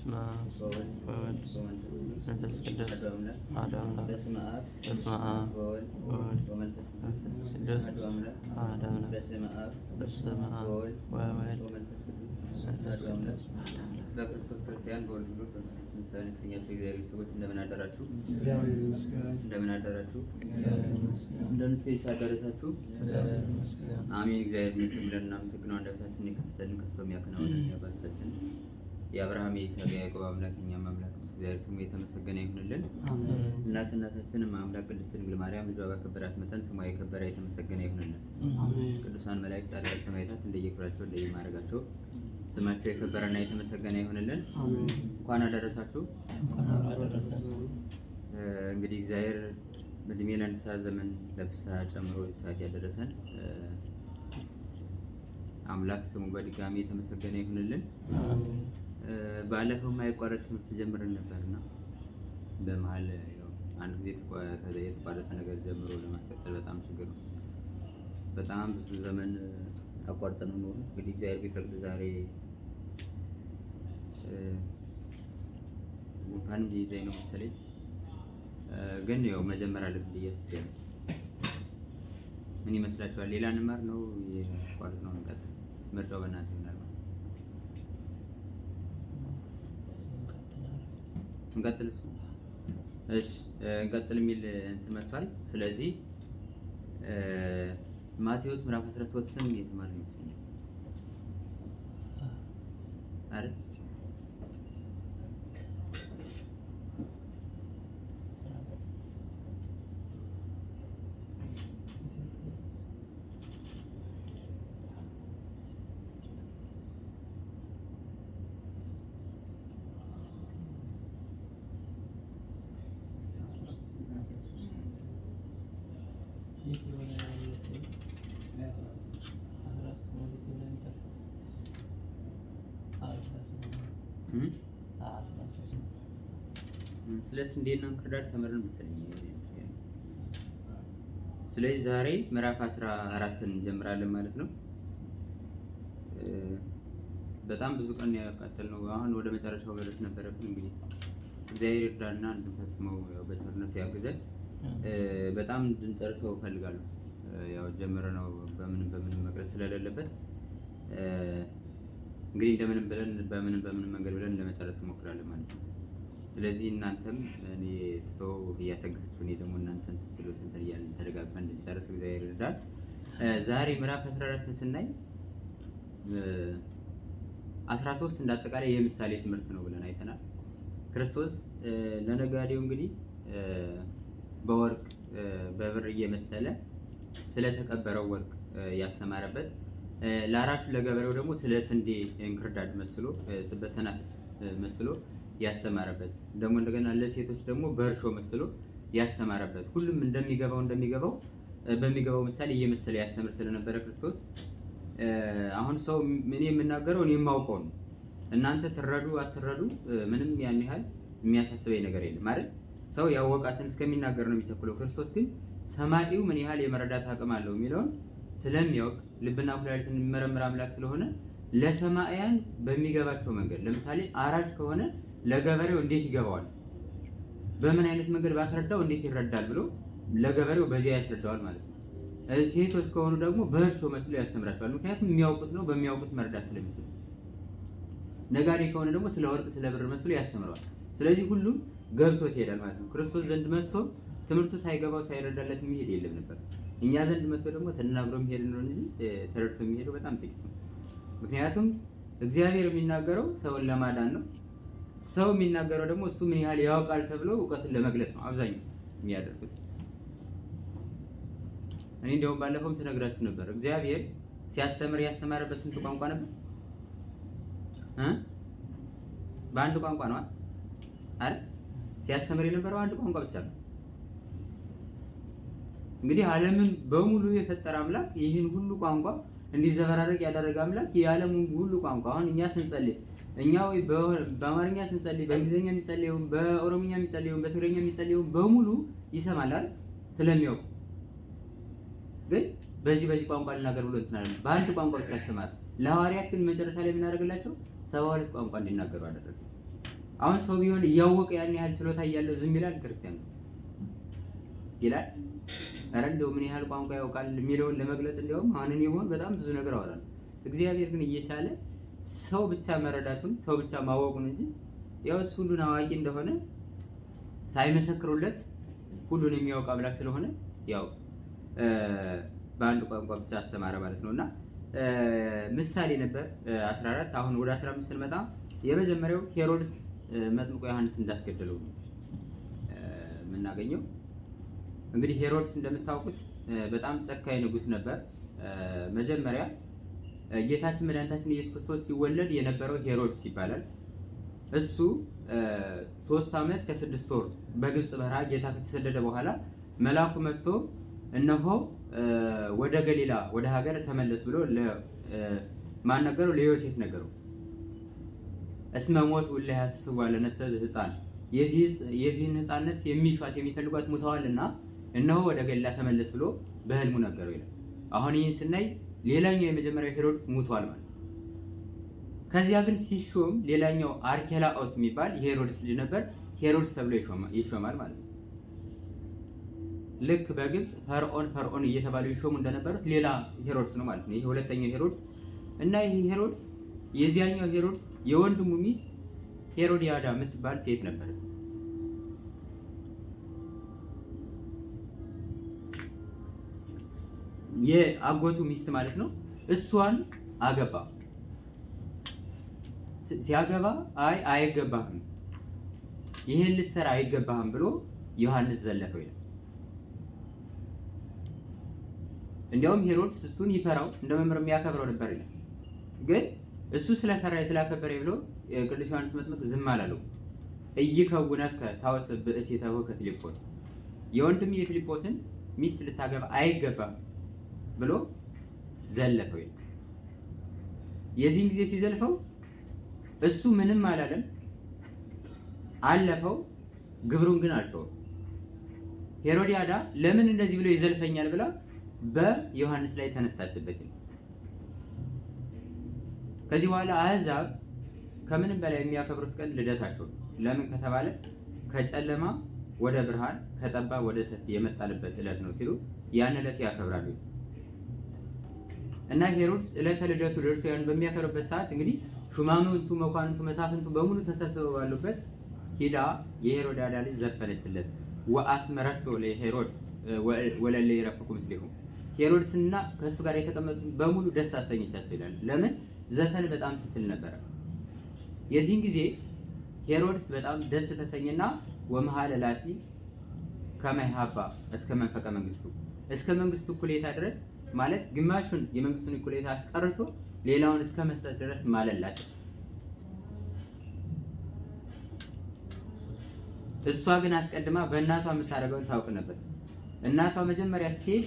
በስመ አብ ወወልድ ወመንፈስ ቅዱስ አሐዱ አምላክ። በስመ አብ ወወልድ ወመንፈስ ቅዱስ አሐዱ አምላክ። በስመ አብ ወወልድ ወመንፈስ ቅዱስ። በክርስቶስ ክርስቲያን በወልድ ሁሉ በምስል ሰኛቸው እግዚአብሔር ሰዎች እንደምን አደራችሁ? እንደምን አደራችሁ? እንደምን ሳደረሳችሁ? አሜን። እግዚአብሔር ይመስገን ብለን እናመሰግነው። አንደበታችንን የከፈተልን ከፍቶ የሚያከናውነን የአባታችን የአብርሃም የይስሐቅ የያዕቆብ አምላክ እኛም አምላክ እግዚአብሔር ስሙ የተመሰገነ ይሁንልን። እናታችንም አምላክ ቅድስት ድንግል ማርያም ልጇ ባከበራት መጠን ስሟ የከበረ የተመሰገነ ይሁንልን። ቅዱሳን መላእክት፣ ጻድቃን፣ ሰማዕታት እንደየክብራቸው እንደየማዕረጋቸው ስማቸው የከበረና የተመሰገነ ይሁንልን። እንኳን አደረሳችሁ። እንግዲህ እግዚአብሔር በእድሜ ለንስሐ ዘመን ለፍስሐ ጨምሮ ሰዓት ያደረሰን አምላክ ስሙ በድጋሚ የተመሰገነ ይሁንልን። ባለፈው የማይቋረጥ ትምህርት ጀምረን ነበርና በመሀል አንድ ጊዜ የተቋረጠ ነገር ጀምሮ ለማስቀጠል በጣም ችግር ነው። በጣም ብዙ ዘመን አቋርጠን ነው። እንግዲህ እግዚአብሔር ቢፈቅድ ዛሬ እንኳን ሊይዘኝ ነው መሰለኝ፣ ግን ያው መጀመር አለብን ብዬ አስቤያለሁ። ምን ይመስላችኋል? ሌላ እንማር ነው የቋረጥ ነው እንቀጥል? ምርጫው በእናንተ ይሆናል። እንቀጥል። እሺ እንቀጥል የሚል እንትን መጥቷል። ስለዚህ ማቴዎስ ምዕራፍ 13ን እየተማርን ይመስለኛል አይደል? ስለዚህ እንዴት ነው ክርዳድ ተመረን መሰለኝ። ስለዚህ ዛሬ ምዕራፍ 14ን እንጀምራለን ማለት ነው። በጣም ብዙ ቀን ያቃጠልነው አሁን ወደ መጨረሻው መድረስ ነበረብን። እንግዲህ እግዚአብሔር ይርዳና እንድንፈጽመው ያው በቸርነቱ ያግዘን። በጣም እንድንጨርሰው እፈልጋለሁ። ያው ጀምረነው በምን መቅረት ስለሌለበት እንግዲህ እንደምንም ብለን በምን መንገድ ብለን ለመጨረስ እንሞክራለን ማለት ነው። ስለዚህ እናንተም እኔ ስተው እያሰጋችሁ እኔ ደግሞ እናንተን ስትሉት እንትን እያልን ተደጋግፈን እንድንጨርስ እግዚአብሔር ይርዳል። ዛሬ ምዕራፍ 14ን ስናይ 13 እንዳጠቃላይ የምሳሌ ትምህርት ነው ብለን አይተናል። ክርስቶስ ለነጋዴው እንግዲህ በወርቅ በብር እየመሰለ ስለተቀበረው ወርቅ ያስተማረበት፣ ለአራሹ ለገበሬው ደግሞ ስለ ስንዴ እንክርዳድ መስሎ በሰናፍጭ መስሎ ያስተማረበት፣ ደግሞ እንደገና ለሴቶች ደግሞ በእርሾ መስሎ ያስተማረበት፣ ሁሉም እንደሚገባው በሚገባው ምሳሌ እየመሰለ ያስተምር ስለነበረ ክርስቶስ አሁን ሰው ምን የምናገረው እኔ የማውቀው ነው፣ እናንተ ትረዱ አትረዱ ምንም ያን ያህል የሚያሳስበኝ ነገር የለም አይደል? ሰው ያወቃትን እስከሚናገር ነው የሚቸኩለው። ክርስቶስ ግን ሰማዒው ምን ያህል የመረዳት አቅም አለው የሚለውን ስለሚያውቅ ልብና ኩላሊትን የሚመረምር አምላክ ስለሆነ ለሰማዕያን በሚገባቸው መንገድ፣ ለምሳሌ አራሽ ከሆነ ለገበሬው እንዴት ይገባዋል፣ በምን አይነት መንገድ ባስረዳው እንዴት ይረዳል ብሎ ለገበሬው በዚያ ያስረዳዋል ማለት ነው። ሴቶች ከሆኑ ደግሞ በእርሾ መስሎ ያስተምራቸዋል። ምክንያቱም የሚያውቁት ነው፣ በሚያውቁት መረዳት ስለሚችሉ። ነጋዴ ከሆነ ደግሞ ስለ ወርቅ ስለ ብር መስሎ ያስተምረዋል። ስለዚህ ሁሉም ገብቶት ይሄዳል ማለት ነው። ክርስቶስ ዘንድ መጥቶ ትምህርቱ ሳይገባው ሳይረዳለት የሚሄድ የለም ነበር። እኛ ዘንድ መጥቶ ደግሞ ተናግሮ የሚሄድ ነው እንጂ ተረድቶ የሚሄደው በጣም ጥቂት ነው። ምክንያቱም እግዚአብሔር የሚናገረው ሰውን ለማዳን ነው። ሰው የሚናገረው ደግሞ እሱ ምን ያህል ያውቃል ተብሎ እውቀትን ለመግለጽ ነው አብዛኛው የሚያደርጉት። እኔ እንደውም ባለፈውም ተነግራችሁ ነበር። እግዚአብሔር ሲያስተምር ያስተማረበት ስንት ቋንቋ ነበር? በአንድ ቋንቋ ነው አይደል? ሲያስተምር የነበረው አንድ ቋንቋ ብቻ ነው። እንግዲህ ዓለምን በሙሉ የፈጠረ አምላክ ይህን ሁሉ ቋንቋ እንዲዘበራረቅ ያደረገ አምላክ የዓለሙን ሁሉ ቋንቋ አሁን እኛ ስንጸልይ ወይ በአማርኛ ስንጸልይ በእንግሊዝኛ የሚጸልየው በኦሮምኛ የሚጸልየው በትግርኛ የሚጸልየው በሙሉ ይሰማል አይደል? ስለሚያውቅ ግን በዚህ ቋንቋ ልናገር ብሎ እንትን አለ። በአንድ ቋንቋ ብቻ አስተማረ። ለሐዋርያት ግን መጨረሻ ላይ የምናደርግላቸው 72 ቋንቋ እንዲናገሩ አደረገ። አሁን ሰው ቢሆን እያወቀ ያን ያህል ችሎታ እያለው ዝም ይላል? ክርስቲያን ይላል? ኧረ እንደው ምን ያህል ቋንቋ ያውቃል የሚለውን ለመግለጽ እንደውም አሁን እኔ ብሆን በጣም ብዙ ነገር አወራለሁ። እግዚአብሔር ግን እየቻለ ሰው ብቻ መረዳቱን ሰው ብቻ ማወቁን እንጂ ያው እሱ ሁሉን አዋቂ እንደሆነ ሳይመሰክሩለት ሁሉን የሚያውቅ አምላክ ስለሆነ ያው በአንድ ቋንቋ ብቻ አስተማረ ማለት ነውና ምሳሌ ነበር 14። አሁን ወደ 15 ስንመጣ የመጀመሪያው ሄሮድስ መጥምቁ ዮሐንስ እንዳስገደለው ነው የምናገኘው። እንግዲህ ሄሮድስ እንደምታውቁት በጣም ጨካኝ ንጉስ ነበር። መጀመሪያ ጌታችን መድኃኒታችን ኢየሱስ ክርስቶስ ሲወለድ የነበረው ሄሮድስ ይባላል። እሱ 3 ዓመት ከ6 ወር በግብጽ በረሃ ጌታ ከተሰደደ በኋላ መልአኩ መጥቶ እነሆ ወደ ገሊላ ወደ ሀገር ተመለስ ብሎ ለማን ነገረው? ለዮሴፍ ነገረው። እስመ ሞት ውለ ያስስዋ ለነፍሰ ሕፃን የዚህን ሕፃን ነፍስ የሚሿት የሚፈልጓት ሙተዋልና እነሆ ወደ ገሊላ ተመለስ ብሎ በህልሙ ነገረው ይላል። አሁን ይህን ስናይ ሌላኛው የመጀመሪያው ሄሮድስ ሙቷል ማለት ነው። ከዚያ ግን ሲሾም ሌላኛው አርኬላኦስ የሚባል የሄሮድስ ልጅ ነበር። ሄሮድስ ተብሎ ይሾማል ማለት ነው። ልክ በግብጽ ፈርዖን እየተባሉ ይሾሙ እንደነበሩት ሌላ ሄሮድስ ነው ማለት ነው። ይሄ ሁለተኛው ሄሮድስ እና ይሄ ሄሮድስ የዚያኛው ሄሮድስ የወንድሙ ሚስት ሄሮዲያዳ የምትባል ሴት ነበረች። የአጎቱ ሚስት ማለት ነው። እሷን አገባ። ሲያገባ አይገባህም፣ ይሄን ልትሰራ አይገባህም ብሎ ዮሐንስ ዘለፈው ይላል። እንዲያውም ሄሮድስ እሱን ይፈራው እንደ መምህር የሚያከብረው ነበር ይላል። ግን እሱ ስለፈራ ስላከበረ ብሎ ቅዱስ ዮሐንስ መጥምቅ ዝም አላለው። እይከውነከ ታወስብ ብእሲተሁ ከፊልጶስ የወንድም የፊልጶስን ሚስት ልታገባ አይገባም ብሎ ዘለፈው ይላል። የዚህን ጊዜ ሲዘልፈው እሱ ምንም አላለም፣ አለፈው። ግብሩን ግን አልተወም። ሄሮዲያዳ ለምን እንደዚህ ብሎ ይዘልፈኛል ብላ በዮሐንስ ላይ ተነሳችበት ይላል። ከዚህ በኋላ አሕዛብ ከምንም በላይ የሚያከብሩት ቀን ልደታቸው ነው። ለምን ከተባለ ከጨለማ ወደ ብርሃን ከጠባብ ወደ ሰፊ የመጣንበት ዕለት ነው ሲሉ ያን ዕለት ያከብራሉ። እና ሄሮድስ ዕለተ ልደቱ ደርሶ ያን በሚያከብርበት ሰዓት እንግዲህ ሹማምንቱ፣ መኳንንቱ፣ መሳፍንቱ በሙሉ ተሰብስበው ባሉበት ሂዳ የሄሮድያዳ ልጅ ዘፈነችለት። ወአስመረቶ ለሄሮድስ ወለለ ይረፍቁ ምስሌሁ ሄሮድስና ከሱ ጋር የተቀመጡት በሙሉ ደስ አሰኘቻቸው ይላል። ለምን? ዘፈን በጣም ትችል ነበር። የዚህን ጊዜ ሄሮድስ በጣም ደስ ተሰኘና ወመሐለ ላቲ ከመይሃባ እስከ መንፈቀ መንግስቱ እስከ መንግስቱ እኩሌታ ድረስ ማለት ግማሹን የመንግስቱን እኩሌታ አስቀርቶ ሌላውን እስከ መስጠት ድረስ ማለላቸው። እሷ ግን አስቀድማ በእናቷ የምታደርገውን ታውቅ ነበር። እናቷ መጀመሪያ ስትሄድ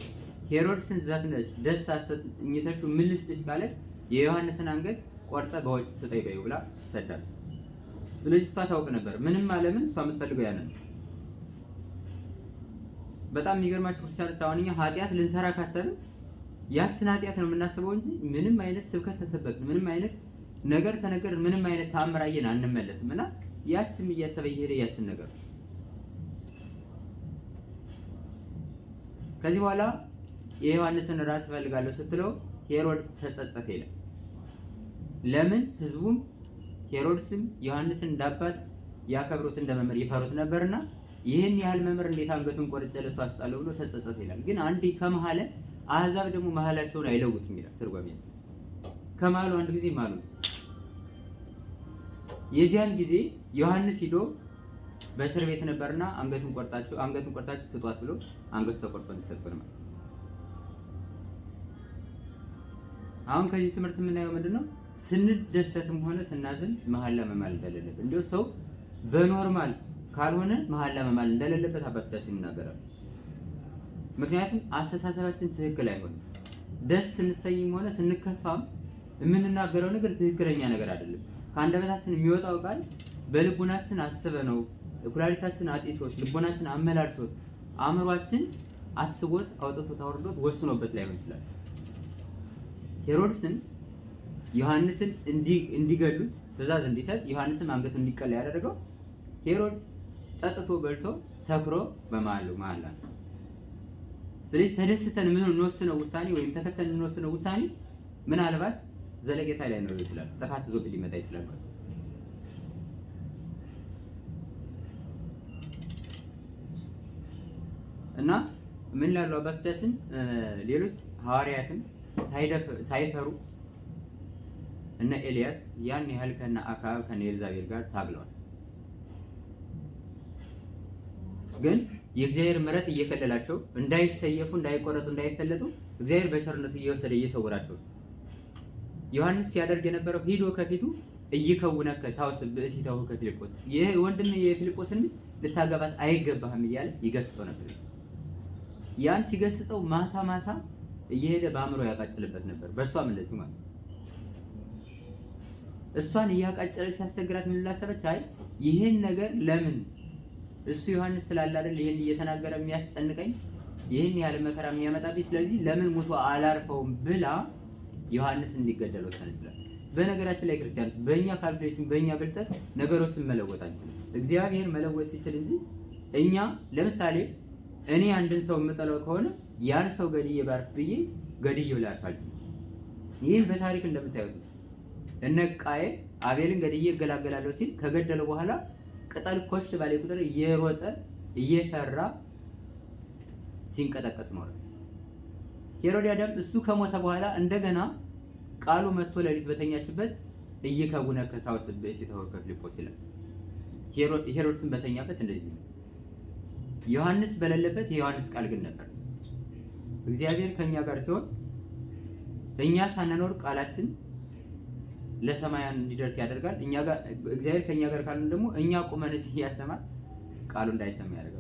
ሄሮድስን ዘፍነሽ ደስ አሰኝተሽ ምን ልስጥሽ ካለች የዮሐንስን አንገት ቆርጠ በወጭ ስጠይ በይው ብላ ሰዳት። ስለዚህ እሷ ታውቅ ነበር። ምንም አለምን እሷ የምትፈልገው ያንን። በጣም የሚገርማችሁ ክርስቲያኖች አሁን እኛ ኃጢአት ልንሰራ ካሰብን ያችን ኃጢአት ነው የምናስበው እንጂ ምንም አይነት ስብከት ተሰበክን፣ ምንም አይነት ነገር ተነገርን፣ ምንም አይነት ታምራየን አንመለስም። እና ያችን እያሰበ እየሄደ ያችን ነገር ከዚህ በኋላ የዮሐንስን ራስ ፈልጋለሁ ስትለው ሄሮድስ ተጸጸተ ይላል። ለምን? ህዝቡም ሄሮድስም ዮሐንስን እንዳባት ያከብሩት እንደመምህር ይፈሩት ነበርና ይህን ያህል መምህር እንዴት አንገቱን ቆርጬ ለሱ አስጣለሁ ብሎ ተጸጸተ ይላል። ግን አንዴ ከመሐለ አሕዛብ ደግሞ መሐላቸውን አይለውጥም ይላል ትርጓሜው። ከማሉ አንድ ጊዜ ማሉ። የዚያን ጊዜ ዮሐንስ ሂዶ በእስር ቤት ነበርና አንገቱን ቆርጣችሁ ስጧት ብሎ አንገቱ ተቆርጦ እንዲሰጠው ነው። አሁን ከዚህ ትምህርት የምናየው ምንድነው? ስንደሰትም ሆነ ስናዝን መሐላ መማል እንደሌለበት፣ እንዲሁ ሰው በኖርማል ካልሆነ መሐላ መማል እንደሌለበት አባቶቻችን ይናገራሉ። ምክንያቱም አስተሳሰባችን ትክክል አይሆንም። ደስ ስንሰኝም ሆነ ስንከፋም የምንናገረው ነገር ትክክለኛ ነገር አይደለም። ከአንደበታችን የሚወጣው ቃል በልቡናችን አስበነው ኩላሊታችን አጢሶት ልቦናችን አመላልሶት አእምሯችን አስቦት አውጥቶት አውርዶት ወስኖበት ላይሆን ይችላል። ሄሮድስን ዮሐንስን እንዲገሉት ትእዛዝ እንዲሰጥ ዮሐንስም አንገቱ እንዲቀላ ያደረገው ሄሮድስ ጠጥቶ በልቶ ሰክሮ በመሐላ ነው። ስለዚህ ተደስተን ምን እንወስነው ውሳኔ ወይም ተከተን እንወስነው ውሳኔ ምናልባት ዘለቄታ ላይ ነው ይችላል፣ ጥፋት ይዞ ሊመጣ ይችላል። እና ምን ላሉ አባቶቻችን ሌሎች ሐዋርያትን ሳይፈሩ እነ ኤልያስ ያን ያህል ከነ አክዓብ ከነ ኤልዛቤል ጋር ታግለዋል። ግን የእግዚአብሔር ምሕረት እየከለላቸው እንዳይሰየፉ፣ እንዳይቆረጡ፣ እንዳይፈለጡ እግዚአብሔር በቸርነቱ እየወሰደ እየሰወራቸው ዮሐንስ ሲያደርግ የነበረው ሂዶ ከፊቱ እይከውነከ ታውስ ብእሲተሁ ከፊልጶስ ይህ ወንድም የፊልጶስን ሚስት ልታገባት አይገባህም እያለ ይገስጸው ነበር። ያን ሲገስጸው ማታ ማታ እየሄደ በአእምሮ ያቃጭልበት ነበር። በእሷም እንደዚህ ማለት እሷን እያቃጨለ ሲያስቸግራት ምን ላሰበች? አይ ይህን ነገር ለምን እሱ ዮሐንስ ስላለ አይደል ይሄን እየተናገረ የሚያስጨንቀኝ ይህን ያህል መከራ የሚያመጣብኝ፣ ስለዚህ ለምን ሞቶ አላርፈውም ብላ ዮሐንስ እንዲገደል ወሰነች። በነገራችን ላይ ክርስቲያኖች በእኛ ካልኩሌሽን በእኛ ብልጠት ነገሮችን መለወጥ አንችልም። እግዚአብሔር መለወጥ ሲችል እንጂ እኛ ለምሳሌ እኔ አንድን ሰው የምጠላው ከሆነ ያን ሰው ገድዬ ባርፍ ብዬ ገድዬው ላርፍ አልችልም። ይህም በታሪክ እንደምታዩት እነ ቃየል አቤልን ገድዬ እገላገላለሁ ሲል ከገደለው በኋላ ቅጠል ኮሽ ባለ ቁጥር እየሮጠ እየፈራ ሲንቀጠቀጥ ኖረ። ሄሮድያዳም እሱ ከሞተ በኋላ እንደገና ቃሉ መጥቶ ለሊት በተኛችበት እይከውነከ ታውስ ብእሲተሁ ከፊልጶስ ይላል። ሄሮድስን በተኛበት እንደዚህ ነው። ዮሐንስ በሌለበት የዮሐንስ ቃል ግን ነበር። እግዚአብሔር ከኛ ጋር ሲሆን እኛ ሳንኖር ቃላችን ለሰማያን እንዲደርስ ያደርጋል። እግዚአብሔር ከኛ ጋር ካልን ደግሞ እኛ ቁመን እያሰማን ቃሉ እንዳይሰማ ያደርጋል።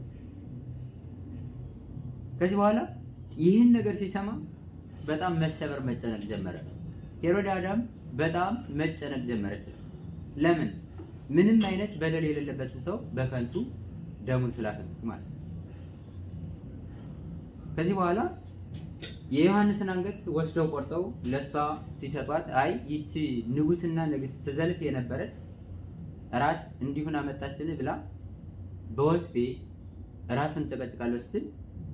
ከዚህ በኋላ ይህን ነገር ሲሰማ በጣም መሰበር መጨነቅ ጀመረ። ሄሮድያዳም በጣም መጨነቅ ጀመረች። ለምን? ምንም አይነት በደል የሌለበትን ሰው በከንቱ ደሙን ስላፈሰሱ ማለት ነው። ከዚህ በኋላ የዮሐንስን አንገት ወስደው ቆርጠው ለሷ ሲሰጧት አይ ይቺ ንጉስና ንግስት ትዘልፍ የነበረች ራስ እንዲሁን አመጣችን ብላ በወስፌ ራሱን ጨቀጭቃለች ስትል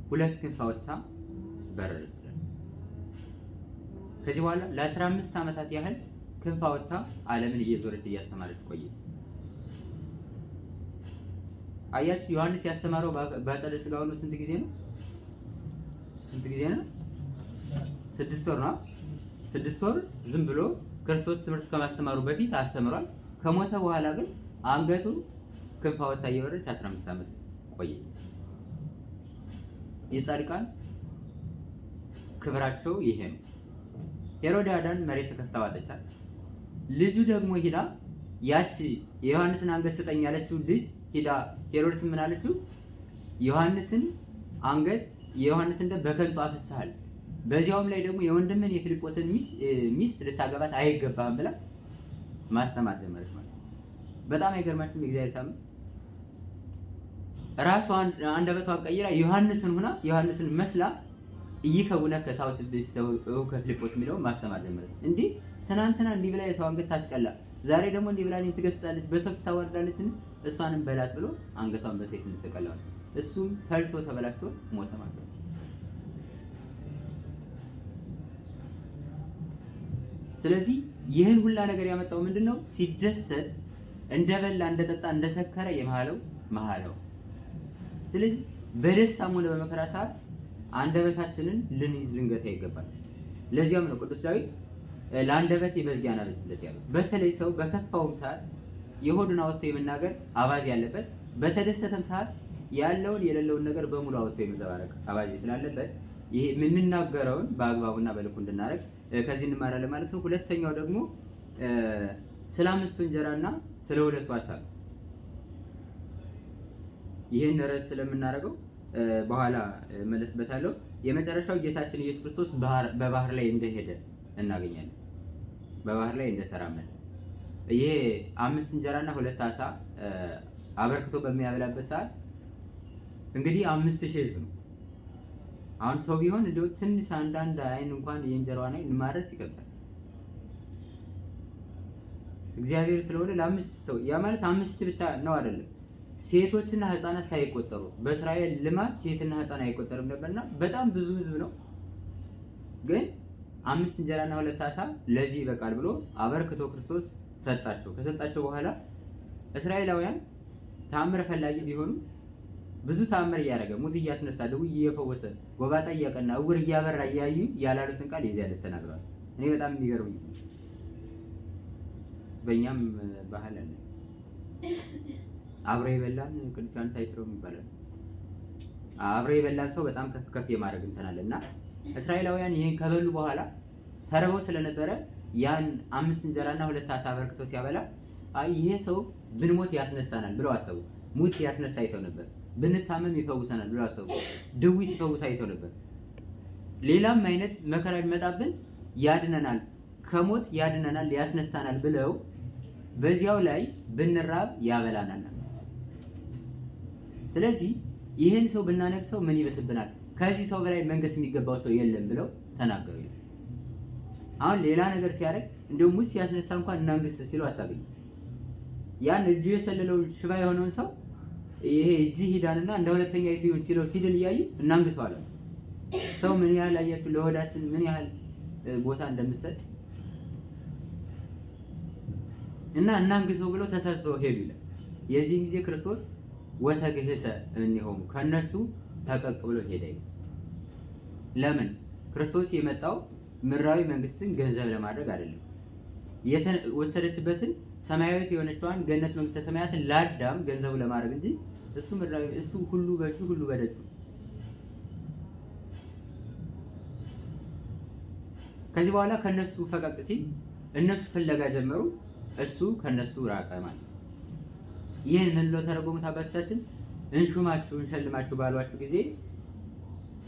ሁለት ክንፍ አውጥታ በረረች። ከዚህ በኋላ ለ15 ዓመታት ያህል ክንፍ አውጥታ ዓለምን እየዞረች እያስተማረች ቆየች። አያችሁ ዮሐንስ ያስተማረው በአጸደ ሥጋው ነው። ስንት ጊዜ ነው? 6 ወር ነው። 6 ወር ዝም ብሎ ክርስቶስ ትምህርት ከማስተማሩ በፊት አስተምሯል። ከሞተ በኋላ ግን አንገቱን ክንፍ አውጥታ እየበረረች 15 ዓመት ቆየች። የጻድቃን ክብራቸው ይሄ ነው። ሄሮድያዳን መሬት ተከፍታ ዋጠቻት። ልጁ ደግሞ ሂዳ ያቺ የዮሐንስን አንገት ስጠኝ ያለችው ልጅ ሂዳ ሄሮድስ ምን አለችው? ዮሐንስን አንገት የዮሐንስን ደም በከንቱ አፍስሃል፣ በዚያውም ላይ ደግሞ የወንድምን የፊልጶስን ሚስት ልታገባት አይገባህም ብላ ማስተማር ጀመረች ማለት ነው። በጣም አይገርማችሁም? የእግዚአብሔር ታምር ራሷ አንደበቷን ቀይራ ዮሐንስን ሆና ዮሐንስን መስላ እይከውነከ ታውስ ብእሲተሁ ከፊልጶስ የሚለውን ማስተማር ጀመረች። እንዲህ ትናንትና እንዲህ ብላ የሰው አንገት ታስቀላ፣ ዛሬ ደግሞ እንዲህ ብላ እኔን ትገስጻለች፣ በሰው ፊት ታዋርዳለች፣ እሷንም በላት ብሎ አንገቷን በሰይፍ እንድትቀላው ነው። እሱም ተልቶ ተበላሽቶ ሞተ ማለት ነው። ስለዚህ ይህን ሁላ ነገር ያመጣው ምንድነው? ሲደሰት እንደበላ እንደጠጣ እንደሰከረ የመሐለው። ስለዚህ በደስታም ሆነ በመከራ ሰዓት አንደበታችንን ልንይዝ ልንገታ ይገባል። ለዚያም ነው ቅዱስ ዳዊት ለአንደበቴ መዝጊያ አበጅለት ያለው። በተለይ ሰው በከፋውም ሰዓት የሆዱን አወጥቶ የመናገር አባዜ ያለበት፣ በተደሰተም ሰዓት ያለውን የሌለውን ነገር በሙሉ አወጥቶ የመዘባረቅ አባዜ ስላለበት ይሄ የምንናገረውን በአግባቡና በልኩ እንድናደርግ ከዚህ እንማራለን ማለት ነው። ሁለተኛው ደግሞ ስለ 5 እንጀራና ስለ 2 ዓሣ ይህን ርዕስ ስለምናደርገው በኋላ መለስበታለሁ። የመጨረሻው ጌታችን ኢየሱስ ክርስቶስ በባህር ላይ እንደሄደ እናገኛለን። በባህር ላይ እንደተራመደ ይሄ 5 እንጀራና 2 ዓሣ አበርክቶ በሚያበላበት ሰዓት እንግዲህ 5000 ሕዝብ ነው። አሁን ሰው ቢሆን እንደው ትንሽ አንዳንድ አይን እንኳን የእንጀራዋን አይን ማረስ ይከብዳል። እግዚአብሔር ስለሆነ ለአምስት ሰው ያ ማለት 5 ብቻ ነው አይደለም። ሴቶችና ህፃናት ሳይቆጠሩ በእስራኤል ልማድ ሴትና ህፃን አይቆጠርም ነበርና በጣም ብዙ ህዝብ ነው። ግን 5 እንጀራና 2 ዓሣ ለዚህ ይበቃል ብሎ አበርክቶ ክርስቶስ ሰጣቸው። ከሰጣቸው በኋላ እስራኤላውያን ተአምር ፈላጊ ቢሆኑ ብዙ ተአምር እያደረገ ሙት እያስነሳ ድውይ እየፈወሰ ጎባጣ እያቀና እውር እያበራ እያዩ ያላሉትን ቃል የዚያ ዕለት ተናግረዋል። እኔ በጣም የሚገርምኝ በእኛም ባህል አለ አብሮ የበላን ቅዱስ ዮሐንስ አይሽረውም ይባላል። አብሮ የበላን ሰው በጣም ከፍ ከፍ የማድረግ እንትን አለና እስራኤላውያን ይሄን ከበሉ በኋላ ተርበው ስለነበረ ያን 5 እንጀራና 2 ዓሣ አበርክቶ ሲያበላ አይ ይሄ ሰው ብንሞት ያስነሳናል ብለው አሰቡ። ሙት ያስነሳ አይተው ነበር። ብንታመም ይፈውሰናል ብለው አሰቡ። ድውይ ሲፈውስ አይተው ነበር። ሌላም አይነት መከራ ቢመጣብን ያድነናል፣ ከሞት ያድነናል፣ ያስነሳናል ብለው በዚያው ላይ ብንራብ ያበላናል። ስለዚህ ይህን ሰው ብናነግሰው ምን ይበስብናል? ከዚህ ሰው በላይ መንገስ የሚገባው ሰው የለም ብለው ተናገሩ። አሁን ሌላ ነገር ሲያደርግ እንደውም ሙት ሲያስነሳ እንኳን እናንግስ ሲሉ አታገኙ። ያን እጁ የሰለለውን ሽባ የሆነውን ሰው ይሄ እጅ ሂዳንና እንደ ሁለተኛ ይሁን ሲለው ሲድል እያዩ እናንግሰው አለ። ሰው ምን ያህል አያችሁ ለሆዳችን ምን ያህል ቦታ እንደምሰጥ እና እናንግሰው ብለው ተሰብስበው ሄዱ ይላል። የዚህ ጊዜ ክርስቶስ ወተግህሰ እምኔሆሙ ከነሱ ተቀቅ ብሎ ሄደ። ለምን? ክርስቶስ የመጣው ምድራዊ መንግስትን ገንዘብ ለማድረግ አይደለም። የተወሰደችበትን ሰማያዊት የሆነችዋን ገነት መንግስተ ሰማያትን ለአዳም ገንዘቡ ለማድረግ እንጂ እሱ ምድራዊ እሱ ሁሉ በእጁ ሁሉ በደጁ። ከዚህ በኋላ ከነሱ ፈቀቅ ሲል እነሱ ፍለጋ ጀመሩ፣ እሱ ከነሱ ራቀ ማለት። ይህን ምን ብለው ተረጎሙት አባቶቻችን? እንሹማችሁ እንሸልማችሁ ባሏችሁ ጊዜ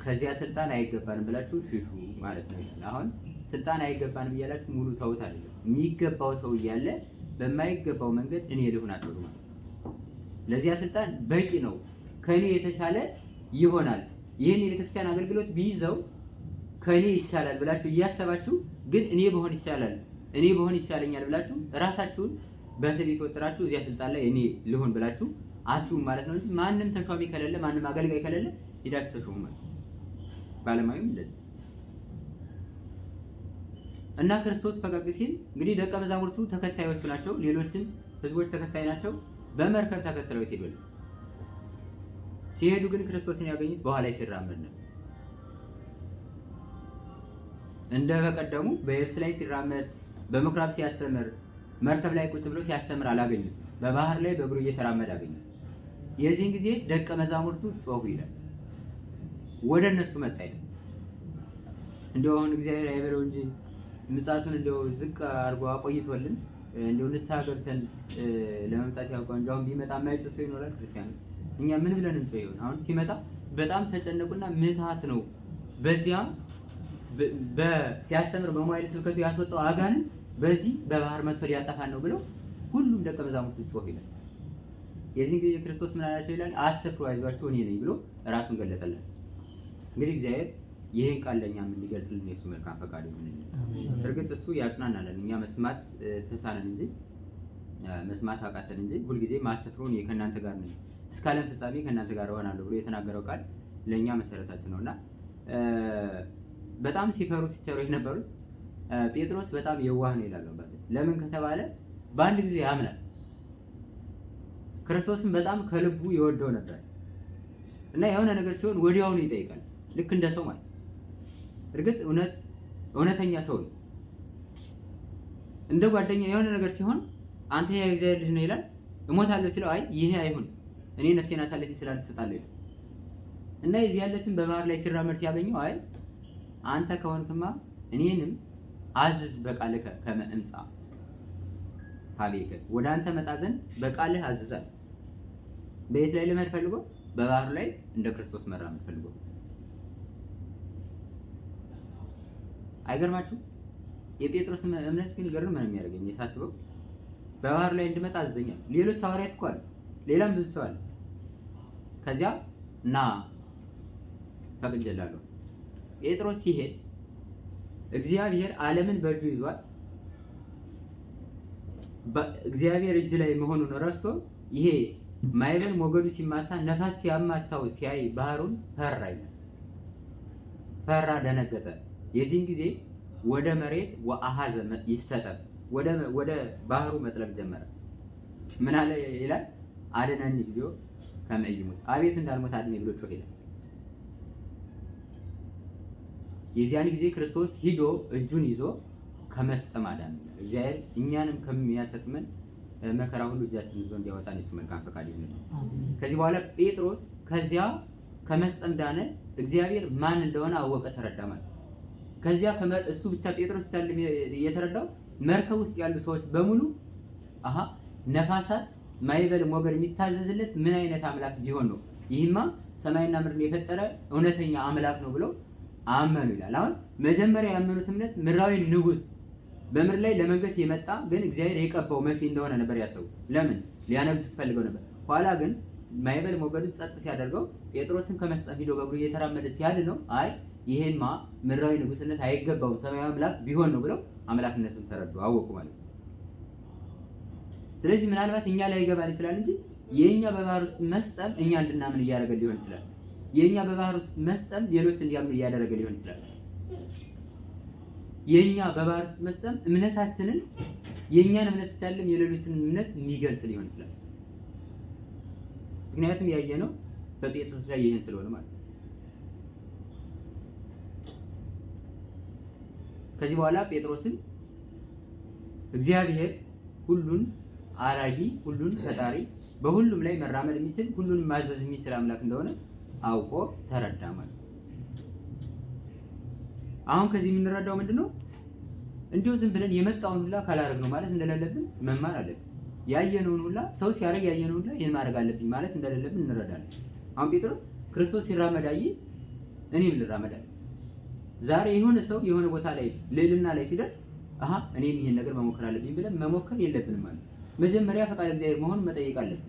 ከዚያ ስልጣን አይገባንም ብላችሁ ሽሹ ማለት ነው። አሁን ስልጣን አይገባንም እያላችሁ ሙሉ ተውት አይደለም። የሚገባው ሰው እያለ በማይገባው መንገድ እኔ ልሁን አትበሉ ማለት። ለዚያ ስልጣን በቂ ነው፣ ከኔ የተሻለ ይሆናል፣ ይህን የቤተክርስቲያን አገልግሎት ቢይዘው ከኔ ይሻላል ብላችሁ እያሰባችሁ ግን እኔ በሆን ይሻላል፣ እኔ በሆን ይሻለኛል ብላችሁ ራሳችሁን በትዕቢት ወጥራችሁ እዚያ ስልጣን ላይ እኔ ልሁን ብላችሁ አስቡ ማለት ነው እንጂ ማንም ተሿሚ ከሌለ ማንም አገልጋይ ከሌለ ሄዳችሁ ተሾሙ ማለት ነው። ባለማዩም እንደዚህ እና ክርስቶስ ፈቀቅ ሲል እንግዲህ ደቀ መዛሙርቱ ተከታዮቹ ናቸው፣ ሌሎችም ህዝቦች ተከታይ ናቸው። በመርከብ ተከትለው ይሄዳሉ። ሲሄዱ ግን ክርስቶስን ያገኙት በኋላ ሲራመድ ነው። እንደ በቀደሙ በየብስ ላይ ሲራመድ በምኩራብ ሲያስተምር መርከብ ላይ ቁጭ ብሎ ሲያስተምር አላገኙት። በባህር ላይ በእግሩ እየተራመደ አገኙት። የዚህን ጊዜ ደቀ መዛሙርቱ ጮሁ ይላል። ወደ እነሱ መጣ ይላል። እንደው አሁን እግዚአብሔር አይበለው እንጂ ምጻቱን እንደው ዝቅ አድርጎ አቆይቶልን እንደው ንስሐ ገብተን ለመምጣት ያውቀው እንጂ አሁን ቢመጣ የማይጮህ ሰው ይኖራል? ክርስቲያን እኛ ምን ብለን እንጮህ ይሆን? አሁን ሲመጣ በጣም ተጨነቁና ምትሃት ነው። በዚያም ሲያስተምር በመዋዕለ ስብከቱ ያስወጣው አጋንንት በዚህ በባህር መጥቶ ሊያጠፋን ነው ብለው ሁሉም ደቀ መዛሙርቱ ጮህ ይላል። የዚህ ጊዜ ክርስቶስ ምን አላቸው ይላል? አትፍሩ፣ አይዟችሁ እኔ ነኝ ብሎ ራሱን ገለጠልን። እንግዲህ እግዚአብሔር ይህን ቃል ለእኛም እንዲገልጥልን የእሱ መልካም ፈቃዱ ይሁንልን። እርግጥ እሱ ያጽናናለን፣ እኛ መስማት ተሳነን እንጂ መስማት አቃተን እንጂ ሁልጊዜ አትፍሩ እኔ ከእናንተ ጋር ነኝ እስከ ዓለም ፍጻሜ ከእናንተ ጋር እሆናለሁ ብሎ የተናገረው ቃል ለእኛ መሰረታችን ነውና በጣም ሲፈሩ ሲቸሩ የነበሩት ጴጥሮስ በጣም የዋህ ነው ይላሉ አባቶች። ለምን ከተባለ በአንድ ጊዜ ያምናል። ክርስቶስን በጣም ከልቡ ይወደው ነበር እና የሆነ ነገር ሲሆን ወዲያውኑ ይጠይቃል፣ ልክ እንደ ሰው ማለት። እርግጥ እውነተኛ ሰው ነው። እንደ ጓደኛ የሆነ ነገር ሲሆን አንተ የእግዚአብሔር ልጅ ነው ይላል። እሞታለሁ ሲለው አይ ይሄ አይሁን እኔ ነፍሴን አሳልፌ ስላንተ እሰጣለሁ ይላል። እና የዚህ ያለችን በባህር ላይ ሲራመድ ሲያገኘው አይ አንተ ከሆንክማ እኔንም አዝዝ በቃልህ ከመ እምጻ ሀቤከ ወደ አንተ መጣ ዘንድ በቃልህ አዝዛል። በየት ላይ ለመሄድ ፈልጎ? በባህር ላይ እንደ ክርስቶስ መራመድ ፈልጎ። አይገርማችሁ? የጴጥሮስ እምነት ግን ገርም ነው የሚያደርገኝ ሳስበው። በባህር ላይ እንድመጣ አዘኛል። ሌሎች ሐዋርያት እኮ አሉ፣ ሌላም ብዙ ሰው አለ። ከዚያ እና ፈቅጄላለሁ። ጴጥሮስ ሲሄድ እግዚአብሔር ዓለምን በእጁ ይዟት እግዚአብሔር እጅ ላይ መሆኑን ረስቶ ይሄ ማዕበል ሞገዱ ሲማታ ነፋስ ሲያማታው ሲያይ ባህሩን ፈራ ይላል። ፈራ፣ ደነገጠ። የዚህን ጊዜ ወደ መሬት ወአሃዘ ይሰጠም ወደ ባህሩ መጥለቅ ጀመረ። ምን አለ ይላል? አድነኒ እግዚኦ ከመ ኢይሙት፣ አቤቱ እንዳልሞት አድነኝ ብሎ ጮኸ ይላል። የዚያን ጊዜ ክርስቶስ ሂዶ እጁን ይዞ ከመስጠም አዳነ። እግዚአብሔር እኛንም ከሚያሰጥመን መከራ ሁሉ እጃችን ይዞ እንዲያወጣን የሱ መልካም ፈቃድ ይሁን። ከዚህ በኋላ ጴጥሮስ ከዚያ ከመስጠም ዳነ። እግዚአብሔር ማን እንደሆነ አወቀ፣ ተረዳ ማለት። ከዚያ እሱ ብቻ ጴጥሮስ ብቻ የተረዳው መርከብ ውስጥ ያሉ ሰዎች በሙሉ አሃ ነፋሳት ማዕበል ሞገድ የሚታዘዝለት ምን አይነት አምላክ ቢሆን ነው? ይህማ ሰማይና ምድርን የፈጠረ እውነተኛ አምላክ ነው ብለው አመኑ ይላል። አሁን መጀመሪያ ያመኑት እምነት ምድራዊ ንጉስ በምድር ላይ ለመንገስ የመጣ ግን እግዚአብሔር የቀባው መሲህ እንደሆነ ነበር ያሰቡ። ለምን ሊያነግሱት ፈልገው ነበር። ኋላ ግን ማዕበል ሞገዱን ጸጥ ሲያደርገው ጴጥሮስን ከመስጠም ሂዶ በእግሩ እየተራመደ ሲያድነው አይ ይሄማ ምድራዊ ንጉስነት አይገባውም ሰማያዊ አምላክ ቢሆን ነው ብለው አምላክነቱን ተረዱ፣ አወቁ ማለት ነው። ስለዚህ ምናልባት እኛ ላይ ይገባል ይችላል እንጂ የኛ በባህር ውስጥ መስጠም እኛ እንድናምን እያደረገ ሊሆን ይችላል። የኛ በባህር ውስጥ መስጠም ሌሎች እንዲያምኑ እያደረገ ሊሆን ይችላል። የኛ በባህር ውስጥ መስጠም እምነታችንን የኛን እምነት ብቻ አይደለም የሌሎችን እምነት የሚገልጽ ሊሆን ይችላል። ምክንያቱም ያየነው በጴጥሮስ ላይ ይሄን ስለሆነ ማለት ነው። ከዚህ በኋላ ጴጥሮስን እግዚአብሔር ሁሉን አራጊ፣ ሁሉን ፈጣሪ፣ በሁሉም ላይ መራመድ የሚችል ሁሉን ማዘዝ የሚችል አምላክ እንደሆነ አውቆ ተረዳ ማለት ነው። አሁን ከዚህ የምንረዳው ምንድነው? እንዲሁ ዝም ብለን የመጣውን ሁላ ካላደረግነው ማለት እንደሌለብን መማር አለብን። ያየነውን ሁላ ሰው ሲያደርግ ያየነውን ሁላ ይሄን ማድረግ አለብኝ ማለት እንደሌለብን እንረዳለን። አሁን ጴጥሮስ ክርስቶስ ሲራመድ አየ፣ እኔም ልራመድ አለ። ዛሬ የሆነ ሰው የሆነ ቦታ ላይ ልዕልና ላይ ሲደርስ አሃ እኔም ይሄን ነገር መሞከር አለብኝ ብለን መሞከር የለብንም ማለት። መጀመሪያ ፈቃድ እግዚአብሔር መሆኑን መጠየቅ አለብን።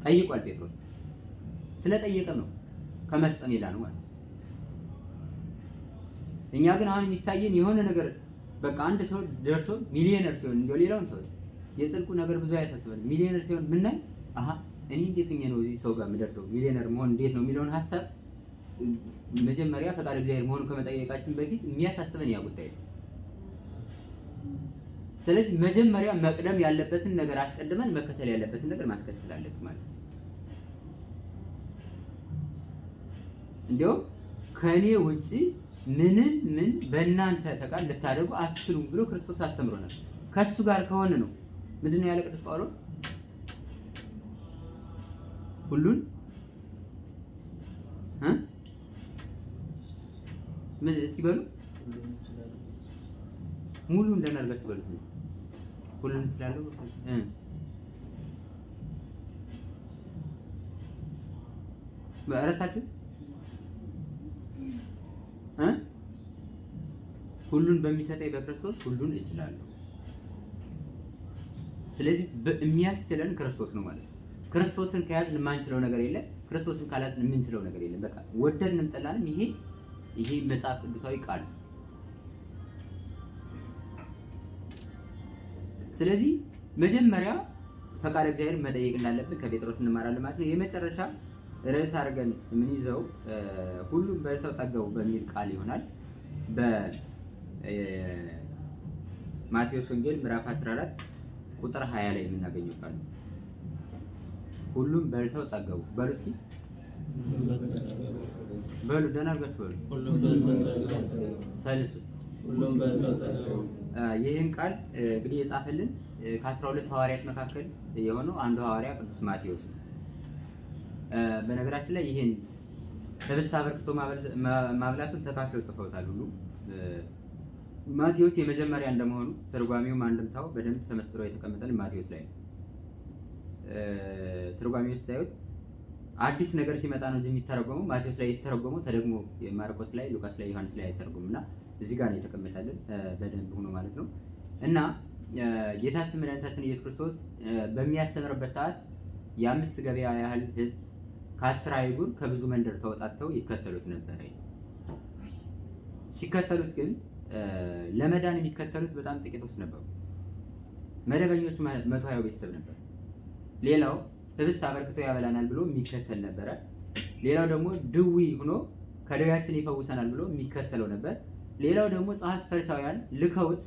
ጠይቋል ጴጥሮስ። ስለጠየቀ ነው ከመስጠም ይላል ነው ማለት። እኛ ግን አሁን የሚታየን የሆነ ነገር በቃ አንድ ሰው ደርሶ ሚሊዮነር ሲሆን እንደው ሌላውን ሰው የጽድቁ ነገር ብዙ አያሳስበን። ሚሊዮነር ሲሆን ብናይ አሃ እኔ እንዴት ሆኜ ነው እዚህ ሰው ጋር የምደርሰው ሚሊዮነር መሆን እንዴት ነው የሚለውን ሐሳብ መጀመሪያ ፈቃድ እግዚአብሔር መሆኑን ከመጠየቃችን በፊት የሚያሳስበን ያ ጉዳይ ነው። ስለዚህ መጀመሪያ መቅደም ያለበትን ነገር አስቀድመን መከተል ያለበትን ነገር ማስከተል አለብን ማለት ነው። እንዲያው ከኔ ውጪ ምንም ምን በእናንተ ፈቃድ ልታደርጉ አትችሉም ብሎ ክርስቶስ አስተምሮናል። ከሱ ጋር ከሆነ ነው ምንድነው ያለ ቅዱስ ጳውሎስ ሁሉን ምን እስኪ በሉ ሙሉ እንደናርጋችሁ በሉት ሁሉን እንችላለን በእራሳችሁ ሁሉን በሚሰጠኝ በክርስቶስ ሁሉን እችላለሁ። ስለዚህ የሚያስችለን ክርስቶስ ነው ማለት ነው። ክርስቶስን ከያዝን የማንችለው ነገር የለም። ክርስቶስን ካላዝን የምንችለው ነገር የለም። በቃ ወደድንም ጠላንም ይሄ መጽሐፍ ቅዱሳዊ ቃል። ስለዚህ መጀመሪያ ፈቃድ እግዚአብሔር መጠየቅ እንዳለብን ከጴጥሮስ እንማራለን ማለት ነው። የመጨረሻ ርዕስ አድርገን የምንይዘው ሁሉም በልተው ጠገቡ በሚል ቃል ይሆናል። በማቴዎስ ወንጌል ምዕራፍ 14 ቁጥር 20 ላይ የምናገኘው ቃል ነው። ሁሉም በልተው ጠገቡ በሉ እስኪ በሉ ደህና አድርጋችሁ በሉ ሰልሱ ሁሉም በልተው ጠገቡ። ይህን ቃል እንግዲህ የጻፈልን ከ12 ሐዋርያት መካከል የሆነው አንዱ ሐዋርያ ቅዱስ ማቴዎስ ነው። በነገራችን ላይ ይሄን ህብስት አበርክቶ ማብላቱን ተካፍለው ጽፈውታል ሁሉ። ማቴዎስ የመጀመሪያ እንደመሆኑ ትርጓሜውም አንድምታው በደንብ ተመስጥሮ የተቀመጠልን ማቴዎስ ላይ ነው። ትርጓሜው ሳይሆን አዲስ ነገር ሲመጣ ነው እንጂ የሚተረጎመው ማቴዎስ ላይ የተተረጎመው ተደግሞ ማርቆስ ላይ፣ ሉቃስ ላይ፣ ዮሐንስ ላይ አይተረጎምና እዚህ ጋር ነው የተቀመጠልን በደንብ ሆኖ ማለት ነው። እና ጌታችን መድኃኒታችን ኢየሱስ ክርስቶስ በሚያስተምርበት ሰዓት የአምስት ገበያ ያህል ህዝብ ከ10 አይጉር ከብዙ መንደር ተወጣጥተው ይከተሉት ነበር። ሲከተሉት ግን ለመዳን የሚከተሉት በጣም ጥቂቶች ነበሩ። መደበኞቹ 120 ቤተሰብ ነበር። ሌላው ህብስት አበርክቶ ያበላናል ብሎ የሚከተል ነበረ። ሌላው ደግሞ ድዊ ሆኖ ከደዌያችን ይፈውሰናል ብሎ የሚከተለው ነበር። ሌላው ደግሞ ጸሐፍት ፈሪሳውያን ልከውት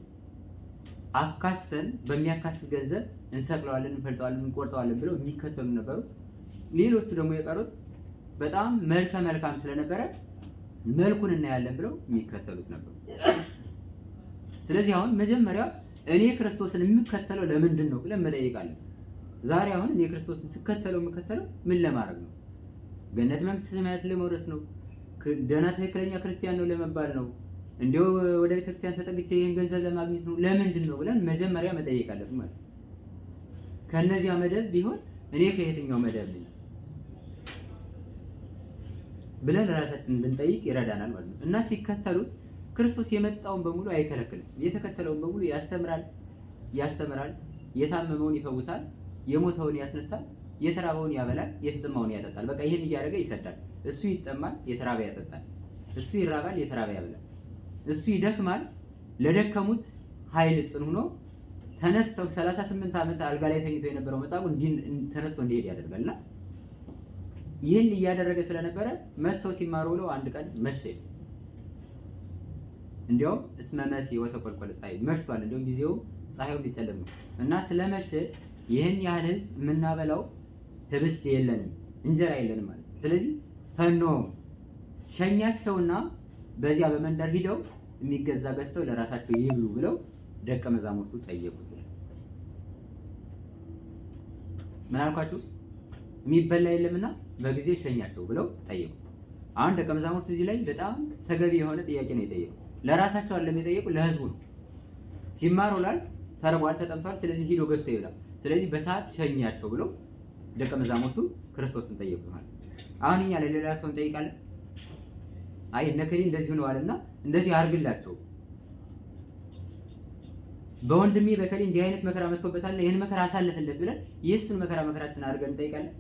አካሰን በሚያካስስ ገንዘብ እንሰቅለዋለን፣ እንፈልጠዋለን፣ እንቆርጠዋለን ብለው የሚከተሉ ነበሩ። ሌሎቹ ደግሞ የቀሩት በጣም መልከ መልካም ስለነበረ መልኩን እናያለን ብለው የሚከተሉት ነበሩ። ስለዚህ አሁን መጀመሪያ እኔ ክርስቶስን የምከተለው ለምንድን ነው ብለን መጠየቃለን። ዛሬ አሁን እኔ ክርስቶስን የምከተለው ምን ለማድረግ ነው? ገነት መንግስተ ሰማያት ለመውረስ ነው? ደህና ትክክለኛ ክርስቲያን ነው ለመባል ነው? እንዲያው ወደ ቤተክርስቲያን ተጠግቼ ይህን ገንዘብ ለማግኘት ነው? ለምንድን ነው ብለን መጀመሪያ መጠየቅ አለብን ማለት ነው። ከነዚያ መደብ ቢሆን እኔ ከየትኛው መደብ ነኝ ብለን ራሳችንን ብንጠይቅ ይረዳናል ማለት ነው። እና ሲከተሉት ክርስቶስ የመጣውን በሙሉ አይከለክልም። የተከተለውን በሙሉ ያስተምራል፣ የታመመውን ይፈውሳል፣ የሞተውን ያስነሳል፣ የተራበውን ያበላል፣ የተጠማውን ያጠጣል። በቃ ይሄን እያደረገ ይሰዳል። እሱ ይጠማል፣ የተራበ ያጠጣል። እሱ ይራባል፣ የተራበ ያበላል። እሱ ይደክማል፣ ለደከሙት ኃይል ጽኑ ሆኖ ተነስተው 38 ዓመት አልጋ ላይ ተኝቶ የነበረው መጻጉዕ ተነስቶ እንዲሄድ ያደርጋልና ይህን እያደረገ ስለነበረ መጥተው ሲማሩ ብለው አንድ ቀን መሸ። እንዲያውም እስመ መሲ ወተቆልቆለ ፀሐይ መሽቷል፣ እንዲያውም ጊዜው ፀሐዩም ሊጨልም ነው እና ስለመሸ ይህን ያህል ህዝብ የምናበላው ህብስት የለንም፣ እንጀራ የለንም ማለት ነው። ስለዚህ ፈኖ ሸኛቸውና በዚያ በመንደር ሂደው የሚገዛ ገዝተው ለራሳቸው ይብሉ ብለው ደቀ መዛሙርቱ ጠየቁት። ምን አልኳችሁ? የሚበላ የለምና በጊዜ ሸኛቸው ብለው ጠየቁ። አሁን ደቀ መዛሙርቱ እዚህ ላይ በጣም ተገቢ የሆነ ጥያቄ ነው የጠየቁ። ለራሳቸው አይደለም የጠየቁ፣ ለህዝቡ ነው። ሲማሩ ላይ ተርቧል፣ ተጠምቷል፣ ስለዚህ ሂዶ ገዝቶ ይብላ፣ ስለዚህ በሰዓት ሸኛቸው ብለው ደቀ መዛሙርቱ ክርስቶስን ጠየቁ ማለት። አሁን እኛ ለሌላ ሰው እንጠይቃለን። አይ እነከሌ እንደዚህ ሆነዋልና እንደዚህ አርግላቸው፣ በወንድሜ በከሌ እንዲህ አይነት መከራ መጥቶበታል፣ ይሄን መከራ አሳልፍለት ብለን የእሱን መከራችን አድርገን እንጠይቃለን።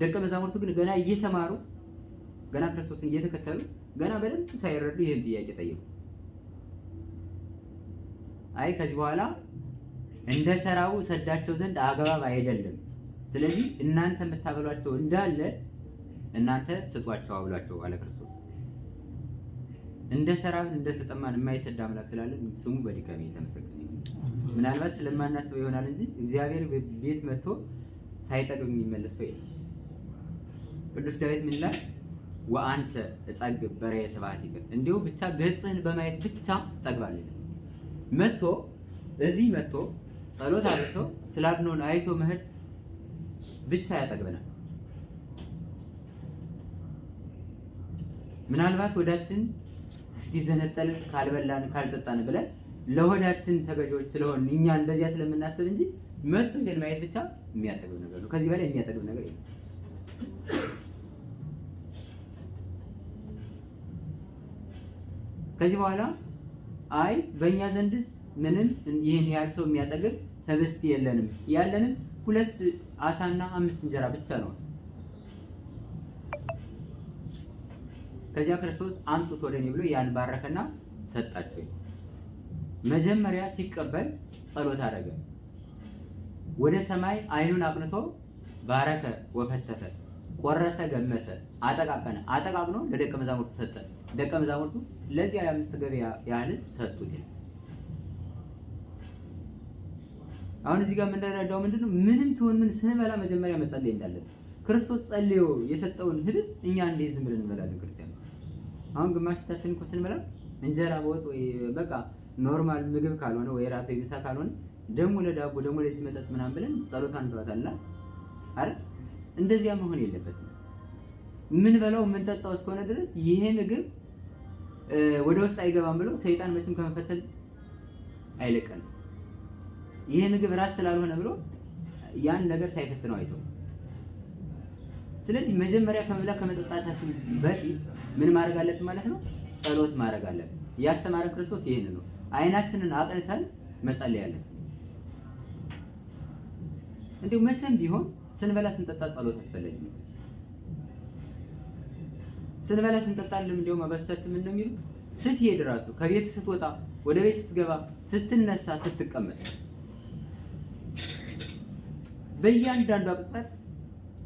ደቀ መዛሙርቱ ግን ገና እየተማሩ ገና ክርስቶስን እየተከተሉ ገና በደንብ ሳይረዱ ይሄን ጥያቄ ጠየቁ። አይ ከዚህ በኋላ እንደ ተራቡ ሰዳቸው ዘንድ አግባብ አይደለም፣ ስለዚህ እናንተ የምታበሏቸው እንዳለ እናንተ ስጧቸው አብሏቸው አለ ክርስቶስ። እንደ ተራብን እንደ ተጠማን የማይሰድ አምላክ ስላለን ስሙ በድጋሚ የተመሰገነ ይሁን። ምናልባት ስለማናስበው ይሆናል እንጂ እግዚአብሔር ቤት መጥቶ ሳይጠግብ የሚመለስ ሰው የለም። ቅዱስ ዳዊት ምን ይላል? ወአንሰ እጸግብ በራእየ ስብሐቲከ፣ እንዲሁ ብቻ ገጽህን በማየት ብቻ ጠግባለሁ። እዚህ መጥቶ ጸሎት አድርሶ ስላድኖን አይቶ መሄድ ብቻ ያጠግበናል። ምናልባት ወዳችን እስኪዘነጠል ካልበላን ካልጠጣን ብለን ለሆዳችን ተገዦች ስለሆን እኛ እንደዚያ ስለምናስብ እንጂ መጥቶ ይሄን ማየት ብቻ የሚያጠግብ ነገር ነው። ከዚህ በላይ የሚያጠግብ ነገር የለም። ከዚህ በኋላ አይ በእኛ ዘንድስ ምንም ይህን ያህል ሰው የሚያጠግብ ህብስት የለንም፣ ያለንም 2 ዓሣና 5 እንጀራ ብቻ ነው። ከዚያ ክርስቶስ አምጡት ወደ እኔ ብሎ ያን ባረከና ሰጣቸው። መጀመሪያ ሲቀበል ጸሎት አደረገ። ወደ ሰማይ አይኑን አቅንቶ ባረከ ወፈተተ፣ ቆረሰ፣ ገመሰ፣ አጠቃቀነ። አጠቃቅኖ ለደቀ መዛሙርቱ ሰጠ። ደቀ መዛሙርቱ ለዚያ 5 ገበያ ያህል ሰጡት። አሁን እዚህ ጋር የምንረዳው ምንድነው? ምንም ትሆን ምን ስንበላ መጀመሪያ መጸለይ እንዳለብን። ክርስቶስ ጸልዮ የሰጠውን ህብስት እኛ እንዴት ዝም ብለን እንበላለን? ክርስቲያን አሁን ግማሾቻችን እኮ ስንበላ እንጀራ በወጥ ወይ በቃ ኖርማል ምግብ ካልሆነ ወይ ራት ወይ ምሳ ካልሆነ ደግሞ ለዳቦ ደግሞ ለዚህ መጠጥ ምናምን ብለን ጸሎታን እንተዋታለን አይደል? እንደዚያ መሆን የለበትም። ምን በላው ምን ጠጣው እስከሆነ ድረስ ይሄ ምግብ ወደ ውስጥ አይገባም ብሎ ሰይጣን መቼም ከመፈተል አይለቀንም። ይሄ ምግብ ራስ ስላልሆነ ብሎ ያን ነገር ሳይፈትነው አይተው። ስለዚህ መጀመሪያ ከመብላት ከመጠጣታችን በፊት ምን ማድረግ አለብን ማለት ነው? ጸሎት ማድረግ አለብን። ያስተማረ ክርስቶስ ይሄን ነው። አይናችንን አቅንተን መጸለይ አለብን። እንዲሁ መቼም ቢሆን ስንበላ ስንጠጣ ጸሎት አስፈላጊ ነው። ስንበላ ስንጠጣ እንደውም አባቶቻችን ምን ነው የሚሉ ስትሄድ ራሱ ከቤት ስትወጣ ወደ ቤት ስትገባ፣ ስትነሳ፣ ስትቀመጥ በእያንዳንዷ ቅጽበት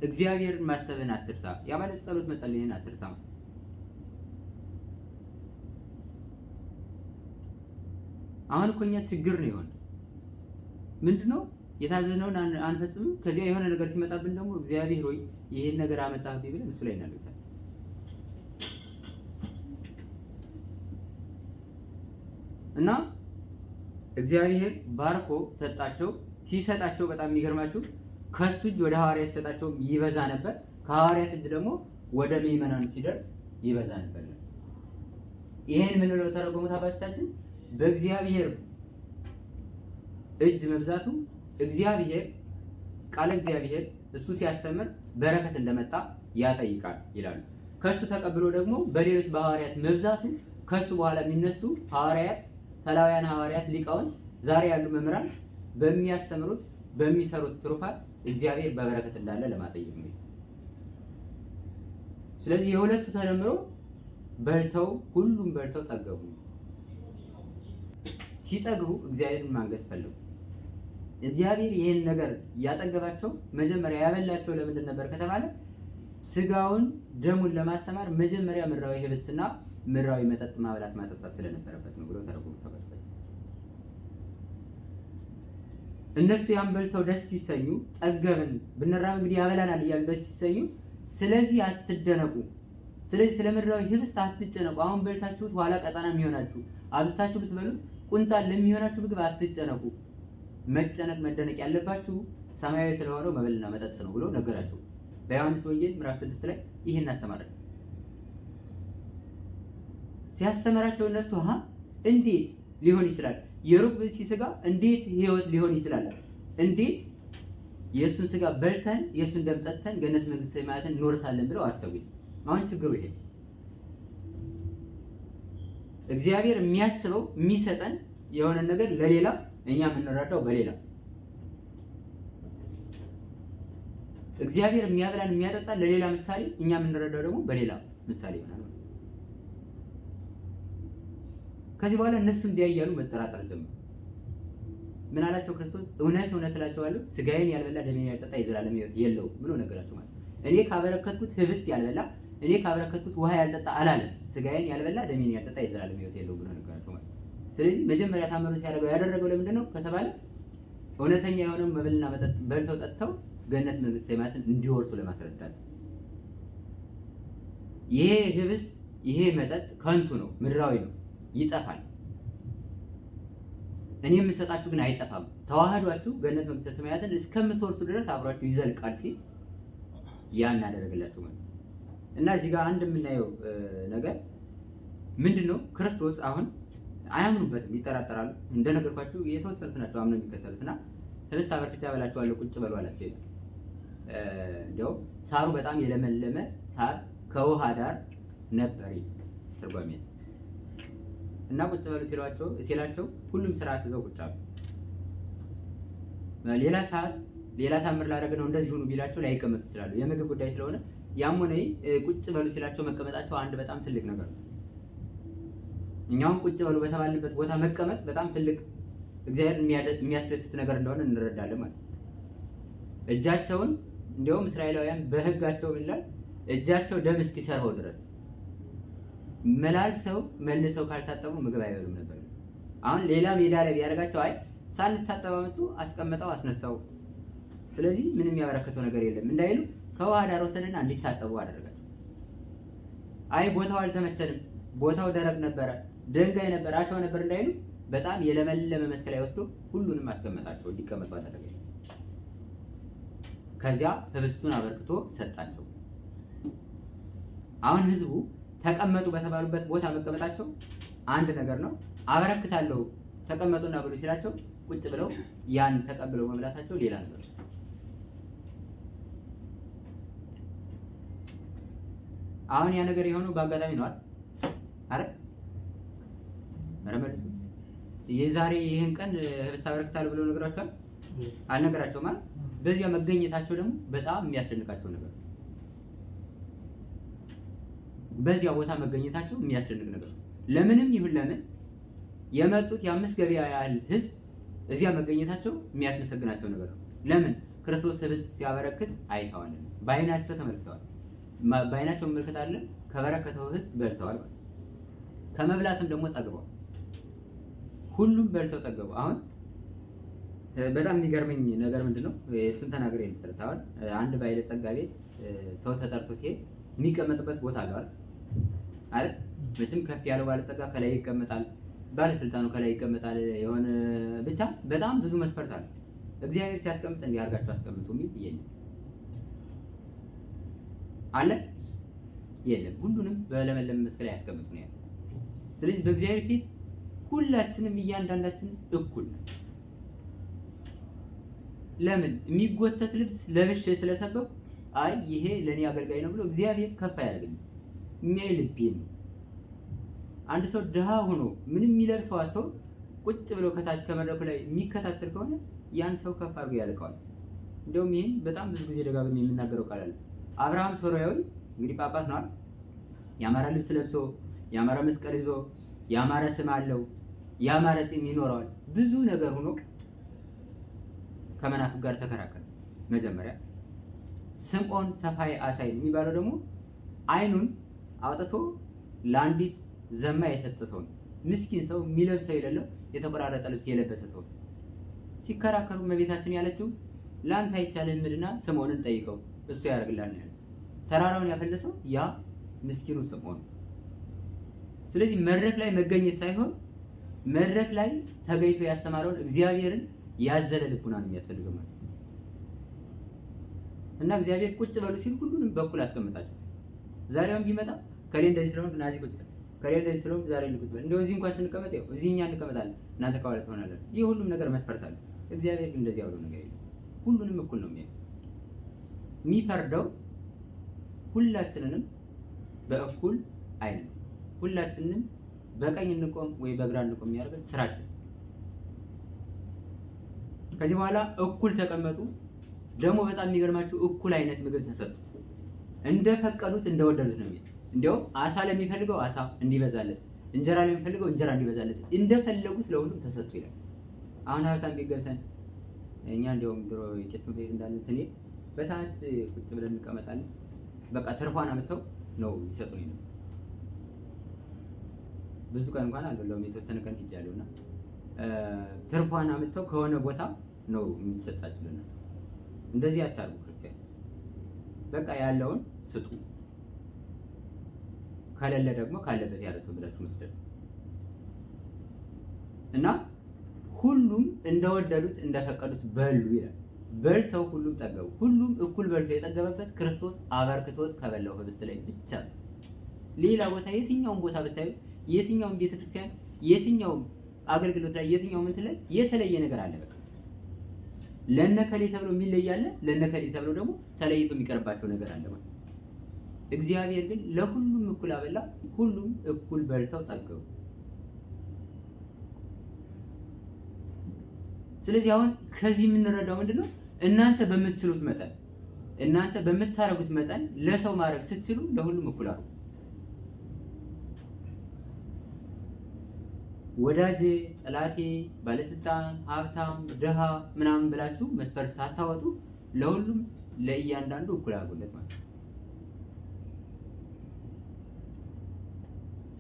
እግዚአብሔርን ማሰብን አትርሳ። ያ ማለት ጸሎት መጸለይን አትርሳ። አሁን እኮ እኛ ችግር ነው የሆነ ምንድነው የታዘዝነውን አንፈጽምም። ከዚያ የሆነ ነገር ሲመጣብን ደግሞ እግዚአብሔር ሆይ ይሄን ነገር አመጣህብኝ ብለን እሱ ላይ እናለቅሳለን። እና እግዚአብሔር ባርኮ ሰጣቸው። ሲሰጣቸው በጣም የሚገርማችሁ ከሱ እጅ ወደ ሐዋርያት ሲሰጣቸው ይበዛ ነበር። ከሐዋርያት እጅ ደግሞ ወደ ምዕመናን ሲደርስ ይበዛ ነበር። ይሄን ምን ነው ተረጎሙት አባቶቻችን? በእግዚአብሔር እጅ መብዛቱ እግዚአብሔር ቃለ እግዚአብሔር እሱ ሲያስተምር በረከት እንደመጣ ያጠይቃል ይላሉ። ከሱ ተቀብሎ ደግሞ በሌሎች በሐዋርያት መብዛቱ ከሱ በኋላ የሚነሱ ሐዋርያት፣ ተላውያን ሐዋርያት፣ ሊቃውንት፣ ዛሬ ያሉ መምህራን በሚያስተምሩት በሚሰሩት ትሩፋት እግዚአብሔር በበረከት እንዳለ ለማጠየቅ ነው። ስለዚህ የሁለቱ ተደምሮ በልተው ሁሉም በልተው ጠገቡ። ሲጠግቡ እግዚአብሔርን ማንገስ ፈለጉ። እግዚአብሔር ይሄን ነገር ያጠገባቸው መጀመሪያ ያበላቸው ለምንድን ነበር ከተባለ ስጋውን ደሙን ለማሰማር መጀመሪያ ምድራዊ ህብስትና ምድራዊ መጠጥ ማብላት ማጠጣት ስለነበረበት ነው ብሎ ተረጎሙታል። እነሱ ያን በልተው ደስ ሲሰኙ ጠገብን ብንራብ እንግዲህ ያበላናል እያሉ ደስ ሲሰኙ፣ ስለዚህ አትደነቁ፣ ስለዚህ ስለ ምድራዊ ህብስት አትጨነቁ። አሁን በልታችሁት ኋላ ቀጠና የሚሆናችሁ አብዝታችሁ ብትበሉት ቁንጣን ለሚሆናችሁ ምግብ አትጨነቁ። መጨነቅ መደነቅ ያለባችሁ ሰማያዊ ስለሆነው መብልና መጠጥ ነው ብሎ ነገራቸው። በዮሐንስ ወንጌል ምዕራፍ 6 ላይ ይሄን አስተማራቸው። ሲያስተምራቸው እነሱ እንዴት ሊሆን ይችላል? የሩቅ ብእሲ ስጋ እንዴት ህይወት ሊሆን ይችላል? እንዴት የእሱን ስጋ በልተን የእሱን ደም ጠጥተን ገነት መንግስተ ሰማያትን እንወርሳለን ብለው አሰቡ። አሁን ችግሩ ይሄ እግዚአብሔር የሚያስበው የሚሰጠን የሆነ ነገር ለሌላ እኛ የምንረዳው በሌላ፣ እግዚአብሔር የሚያበላን የሚያጠጣን ለሌላ ምሳሌ፣ እኛ የምንረዳው ደግሞ በሌላ ምሳሌ ይሆናል። ከዚህ በኋላ እነሱ እንዲያያሉ መጠራጠር ጀመሩ። ምን አላቸው ክርስቶስ? እውነት እውነት እላቸዋለሁ ስጋዬን ያልበላ ደሜን ያልጠጣ የዘላለም ሕይወት የለውም ብሎ ነገራቸው። ማለት እኔ ካበረከትኩት ህብስት ያልበላ እኔ ካበረከትኩት ውሃ ያልጠጣ አላለም። ስጋዬን ያልበላ ደሜን ያልጠጣ የዘላለም ሕይወት የለውም ብሎ ነገራቸው። ማለት ስለዚህ መጀመሪያ ታምሩ ያደረገው ለምንድን ነው ከተባለ እውነተኛ የሆነው መብልና መጠጥ በልተው ጠጥተው ገነት መንግስተ ሰማያትን እንዲወርሱ ለማስረዳት። ይሄ ህብስት ይሄ መጠጥ ከንቱ ነው፣ ምድራዊ ነው፣ ይጠፋል። እኔ የምሰጣችሁ ግን አይጠፋም፣ ተዋህዷችሁ ገነት መንግስተ ሰማያትን እስከምትወርሱ ድረስ አብራችሁ ይዘልቃል ሲል ያን አደረገላችሁ ማለት ነው። እና እዚህ ጋር አንድ የምናየው ነገር ምንድነው? ክርስቶስ አሁን አያምኑበትም፣ ይጠራጠራሉ። እንደነገርኳችሁ የተወሰኑት ናቸው አምነው የሚከተሉትና ህብስት አበርክቼ አበላችኋለሁ ቁጭ በሉ አላቸው ይላል። እንዲያው ሳሩ በጣም የለመለመ ሳር ከውሃ ዳር ነበር ትርጓሜ እና ቁጭ በሉ ሲላቸው ሁሉም ስርዓት ይዘው ቁጭ አሉ። ሌላ ሰዓት ሌላ ታምር ላደረግ ነው እንደዚህ ሁኑ ቢላቸው ላይቀመጡ ይችላሉ። የምግብ ጉዳይ ስለሆነ ያም ሆነ ቁጭ በሉ ሲላቸው መቀመጣቸው አንድ በጣም ትልቅ ነገር ነው። እኛውም ቁጭ በሉ በተባልንበት ቦታ መቀመጥ በጣም ትልቅ እግዚአብሔር የሚያስደስት ነገር እንደሆነ እንረዳለን ማለት ነው። እጃቸውን እንዲያውም እስራኤላውያን በህጋቸው ይላል እጃቸው ደም እስኪሰርፈው ድረስ መላልሰው መልሰው ካልታጠቡ ምግብ አይበሉም ነበር። አሁን ሌላ ሜዳ ላይ ቢያደርጋቸው አይ ሳንታጠባ መጡ አስቀመጠው አስነሳው፣ ስለዚህ ምንም ያበረከተው ነገር የለም እንዳይሉ ከውሃ ዳር ወሰደና እንዲታጠቡ አደረጋቸው። አይ ቦታው አልተመቸንም፣ ቦታው ደረቅ ነበረ፣ ድንጋይ ነበር፣ አሸዋ ነበር እንዳይሉ በጣም የለመለመ መስክ ላይ ወስዶ ሁሉንም አስቀመጣቸው፣ እንዲቀመጡ አደረገ። ከዚያ ህብስቱን አበርክቶ ሰጣቸው። አሁን ህዝቡ ተቀመጡ በተባሉበት ቦታ መቀመጣቸው አንድ ነገር ነው። አበረክታለሁ ተቀመጡና ብሉ ሲላቸው ቁጭ ብለው ያን ተቀብለው መብላታቸው ሌላ ነገር ነው። አሁን ያ ነገር የሆነው በአጋጣሚ ነው አይደል? መልሱ የዛሬ ይህን ቀን ህብስት አበረክታለሁ ብሎ ነገራቸዋል አልነገራቸውም ማለት በዚያ መገኘታቸው ደግሞ በጣም የሚያስደንቃቸው ነገር ነው። በዚያ ቦታ መገኘታቸው የሚያስደንቅ ነገር ነው። ለምንም ይሁን ለምን የመጡት የ5 ገበያ ያህል ህዝብ እዚያ መገኘታቸው የሚያስመሰግናቸው ነገር ነው። ለምን? ክርስቶስ ህብስት ሲያበረክት አይተዋል፣ በአይናቸው ተመልክተዋል። በአይናቸው መመልከት አለ፣ ከበረከተው ህብስት በልተዋል ማለት። ከመብላትም ደግሞ ጠግበዋል። ሁሉም በልተው ጠገቡ። አሁን በጣም የሚገርመኝ ነገር ምንድነው? እሱን ተናግሬ ልጨርስ። አሁን አንድ ባለጸጋ ቤት ሰው ተጠርቶ ሲሄድ የሚቀመጥበት ቦታ አለው አይደል? መቼም ከፍ ያለው ባለጸጋ ከላይ ይቀመጣል፣ ባለስልጣኑ ከላይ ይቀመጣል። የሆነ ብቻ በጣም ብዙ መስፈርት አለ። እግዚአብሔር ሲያስቀምጥ እንዲህ አድርጋችሁ አስቀምጡ የሚል የለም አለ የለም። ሁሉንም በለመለመ መስክ ላይ ያስቀምጡ ነው ያለው። ስለዚህ በእግዚአብሔር ፊት ሁላችንም እያንዳንዳችን እኩል ነው። ለምን? የሚጎተት ልብስ ለብሼ ስለሰበኩ አይ ይሄ ለኔ አገልጋይ ነው ብሎ እግዚአብሔር ከፍ አያደርገኝም። የሚያይ ልቤን ነው። አንድ ሰው ድሃ ሆኖ ምንም የሚለብሰው አጥቶ ቁጭ ብሎ ከታች ከመድረኩ ላይ የሚከታተል ከሆነ ያን ሰው ከፍ አድርጎ ያልቀዋል። እንደውም ይሄን በጣም ብዙ ጊዜ ደጋግሜ የምናገረው ቃል አለ። አብርሃም ሶርያዊ እንግዲህ ጳጳስ ነው አይደል? ያማረ ልብስ ለብሶ ያማረ መስቀል ይዞ ያማረ ስም አለው፣ ያማረ ጢም ይኖረዋል። ብዙ ነገር ሆኖ ከመናፍቅ ጋር ተከራከረ። መጀመሪያ ስምዖን ሰፋይ አሳይ የሚባለው ደግሞ አይኑን አውጥቶ ለአንዲት ዘማ የሰጠ ሰው ነው። ምስኪን ሰው፣ የሚለብሰው የሌለው የተቆራረጠ ልብስ የለበሰ ሰው። ሲከራከሩ እመቤታችን ያለችው ለአንተ አይቻልህም፣ ሂድና ስምዖንን ጠይቀው እሱ ያደርግልሃል ነው ያለው። ተራራውን ያፈለሰው ያ ምስኪኑ ስምዖን። ስለዚህ መድረክ ላይ መገኘት ሳይሆን መድረክ ላይ ተገኝቶ ያስተማረውን እግዚአብሔርን ያዘለ ልቡና ነው የሚያስፈልገው ማለት ነው። እና እግዚአብሔር ቁጭ በሉ ሲል ሁሉንም በኩል አስቀምጣቸው። ዛሬውን ቢመጣ ከሌ እንደዚህ ስለሆንክ ናዚ ቁጭ በል፣ ከሌ እንደዚህ ስለሆንክ ዛሬ ቁጭ በል። እንደው እዚህ እንኳን ስንቀመጥ ያው እዚህ እኛ እንቀመጣለን፣ እናንተ ከኋላ ትሆናላችሁ። ይህ ሁሉም ነገር መስፈርት አለ። እግዚአብሔር ግን እንደዚህ ያለው ነገር የለም። ሁሉንም እኩል ነው የሚያየው። የሚፈርደው ሁላችንንም በእኩል አይን ነው። ሁላችንንም በቀኝ እንቆም ወይ በግራ እንቆም የሚያደርገን ስራችን። ከዚህ በኋላ እኩል ተቀመጡ። ደግሞ በጣም የሚገርማችሁ እኩል አይነት ምግብ ተሰጡ። እንደፈቀዱት እንደወደዱት ነው የሚል። እንዲያውም አሳ ለሚፈልገው አሳ እንዲበዛለት፣ እንጀራ ለሚፈልገው እንጀራ እንዲበዛለት እንደፈለጉት ለሁሉም ተሰጡ ይላል። አሁን ሀብታም ቤት ገብተን እኛ እንዲያውም ድሮ የቄስ ትምህርት ቤት እንዳለን ስንሄድ በታች ቁጭ ብለን እንቀመጣለን። በቃ ትርፏን አምጥተው ነው ይሰጡኝ ነው። ብዙ ቀን እንኳን አልበላሁም፣ የተወሰነ ቀን ሄጃለሁና ትርፏን አምጥተው ከሆነ ቦታ ነው የሚሰጣችሁና እንደዚህ አታርጉ ክርስቲያን። በቃ ያለውን ስጡ፣ ከሌለ ደግሞ ካለበት ያለሰው ብላችሁ መስደድ እና ሁሉም እንደወደዱት እንደፈቀዱት በሉ ይላል። በልተው ሁሉም ጠገቡ። ሁሉም እኩል በልቶ የጠገበበት ክርስቶስ አበርክቶት ከበላው ህብስት ላይ ብቻ ነው። ሌላ ቦታ የትኛውም ቦታ ብታዩ፣ የትኛውም ቤተክርስቲያን፣ የትኛውም አገልግሎት ላይ፣ የትኛውም እንትን ላይ የተለየ ነገር አለ። በቃ ለነከሌ ተብሎ የሚለይ አለ፣ ለነከሌ ተብሎ ደግሞ ተለይቶ የሚቀርባቸው ነገር አለ ማለት። እግዚአብሔር ግን ለሁሉም እኩል አበላ። ሁሉም እኩል በልተው ጠገቡ። ስለዚህ አሁን ከዚህ የምንረዳው ምንድነው? እናንተ በምትችሉት መጠን፣ እናንተ በምታረጉት መጠን ለሰው ማድረግ ስትችሉ ለሁሉም እኩል አድርጉ። ወዳጄ፣ ጠላቴ፣ ባለስልጣን፣ ሀብታም፣ ድሃ ምናምን ብላችሁ መስፈርት ሳታወጡ ለሁሉም ለእያንዳንዱ እኩል አድርጉለት ማለት ነው።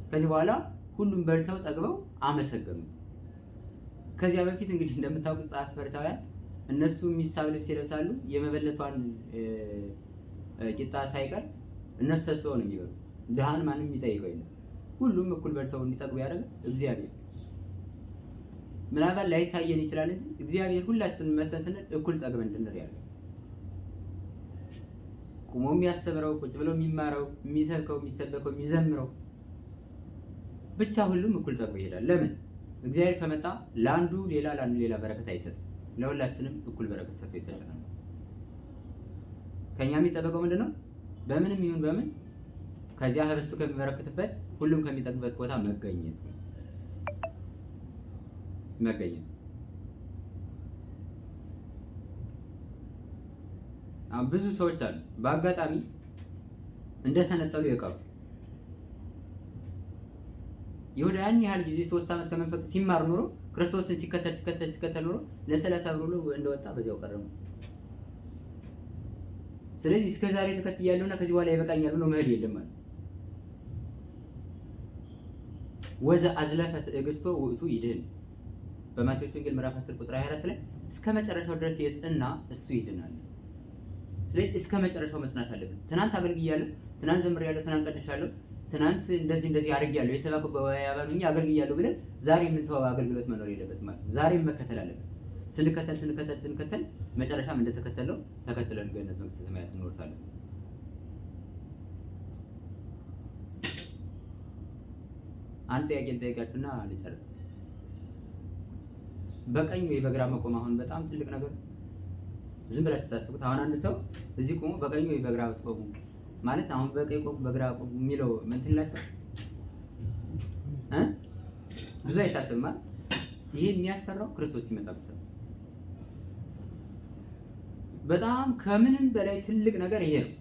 ከዚህ በኋላ ሁሉም በልተው ጠግበው አመሰገኑ። ከዚያ በፊት እንግዲህ እንደምታውቁት ጸሐፍት ፈሪሳውያን እነሱ የሚሳብ ልብስ ይለብሳሉ። የመበለቷን ቂጣ ሳይቀር እነሱ ሰብስበው ነው የሚበሉ። ድሃን ማንም የሚጠይቀው የለም። ሁሉም እኩል በልተው እንዲጠግቡ ያደረገ እግዚአብሔር። ምናልባት ላይታየን ይችላል እንጂ እግዚአብሔር ሁላችንም መተን ስንል እኩል ጠግበን እንድንር ያለው ቁሞ የሚያስተምረው፣ ቁጭ ብሎ የሚማረው፣ የሚሰብከው፣ የሚሰበከው፣ የሚዘምረው ብቻ ሁሉም እኩል ጠግቦ ይሄዳል። ለምን? እግዚአብሔር ከመጣ ለአንዱ ሌላ በረከት አይሰጥም። ለሁላችንም እኩል በረከት ሰጥቶ ይሰጠናል። ከኛ የሚጠበቀው ምንድነው? በምንም ይሁን በምን ከዚያ ህብስቱ ከሚበረክትበት ሁሉም ከሚጠግበት ቦታ መገኘት። አሁን ብዙ ሰዎች አሉ በአጋጣሚ እንደተነጠሉ የቀሩ ይሁዳ ያን ያህል ጊዜ 3 ዓመት ከመንፈቅ ሲማር ኖሮ ክርስቶስን ሲከተል ኖሮ ለ30 ብር እንደወጣ በዚያው ቀረ ነው። ስለዚህ እስከ ዛሬ ተከትያለሁና ከዚህ በኋላ ይበቃኛል ብሎ መሄድ የለም ማለት ወዘ አዝለፈ ትዕግስቶ ውእቱ ይድህን በማቴዎስ ወንጌል ምዕራፍ 10 ቁጥር 24 ላይ እስከ መጨረሻው ድረስ የጸና እሱ ይድናል። ስለዚህ እስከ መጨረሻው መጽናት አለብን። ትናንት አገልግያለሁ፣ ትናንት ዘምሬያለሁ፣ ትናንት ቀድሻለሁ፣ ትናንት እንደዚህ አድርጌያለሁ፣ የሰባኩ ጉባኤ አባሉኝ አገልግያለሁ ብለን ዛሬ የምንተወው አገልግሎት መኖር የለበትም ማለት ነው። ዛሬም መከተል አለብን። ስንከተል መጨረሻም እንደተከተለው ተከትለን ገነት መንግስተ ሰማያት እንወርሳለን። አንድ ጥያቄ ልጠይቃችሁና ልጨርስ። በቀኝ ወይ በግራ መቆም አሁን በጣም ትልቅ ነገር ዝም ብላችሁ ታስቡት። አሁን አንድ ሰው እዚህ ቆሞ በቀኝ ወይ በግራ ብትቆሙ ማለት አሁን በቀኝ ቆም በግራ ቆም የሚለው ምን ትላችሁ ብዙ አይታሰብም ማለት ይሄ የሚያስፈራው ክርስቶስ ሲመጣ ብቻ። በጣም ከምንም በላይ ትልቅ ነገር ይሄ ነው።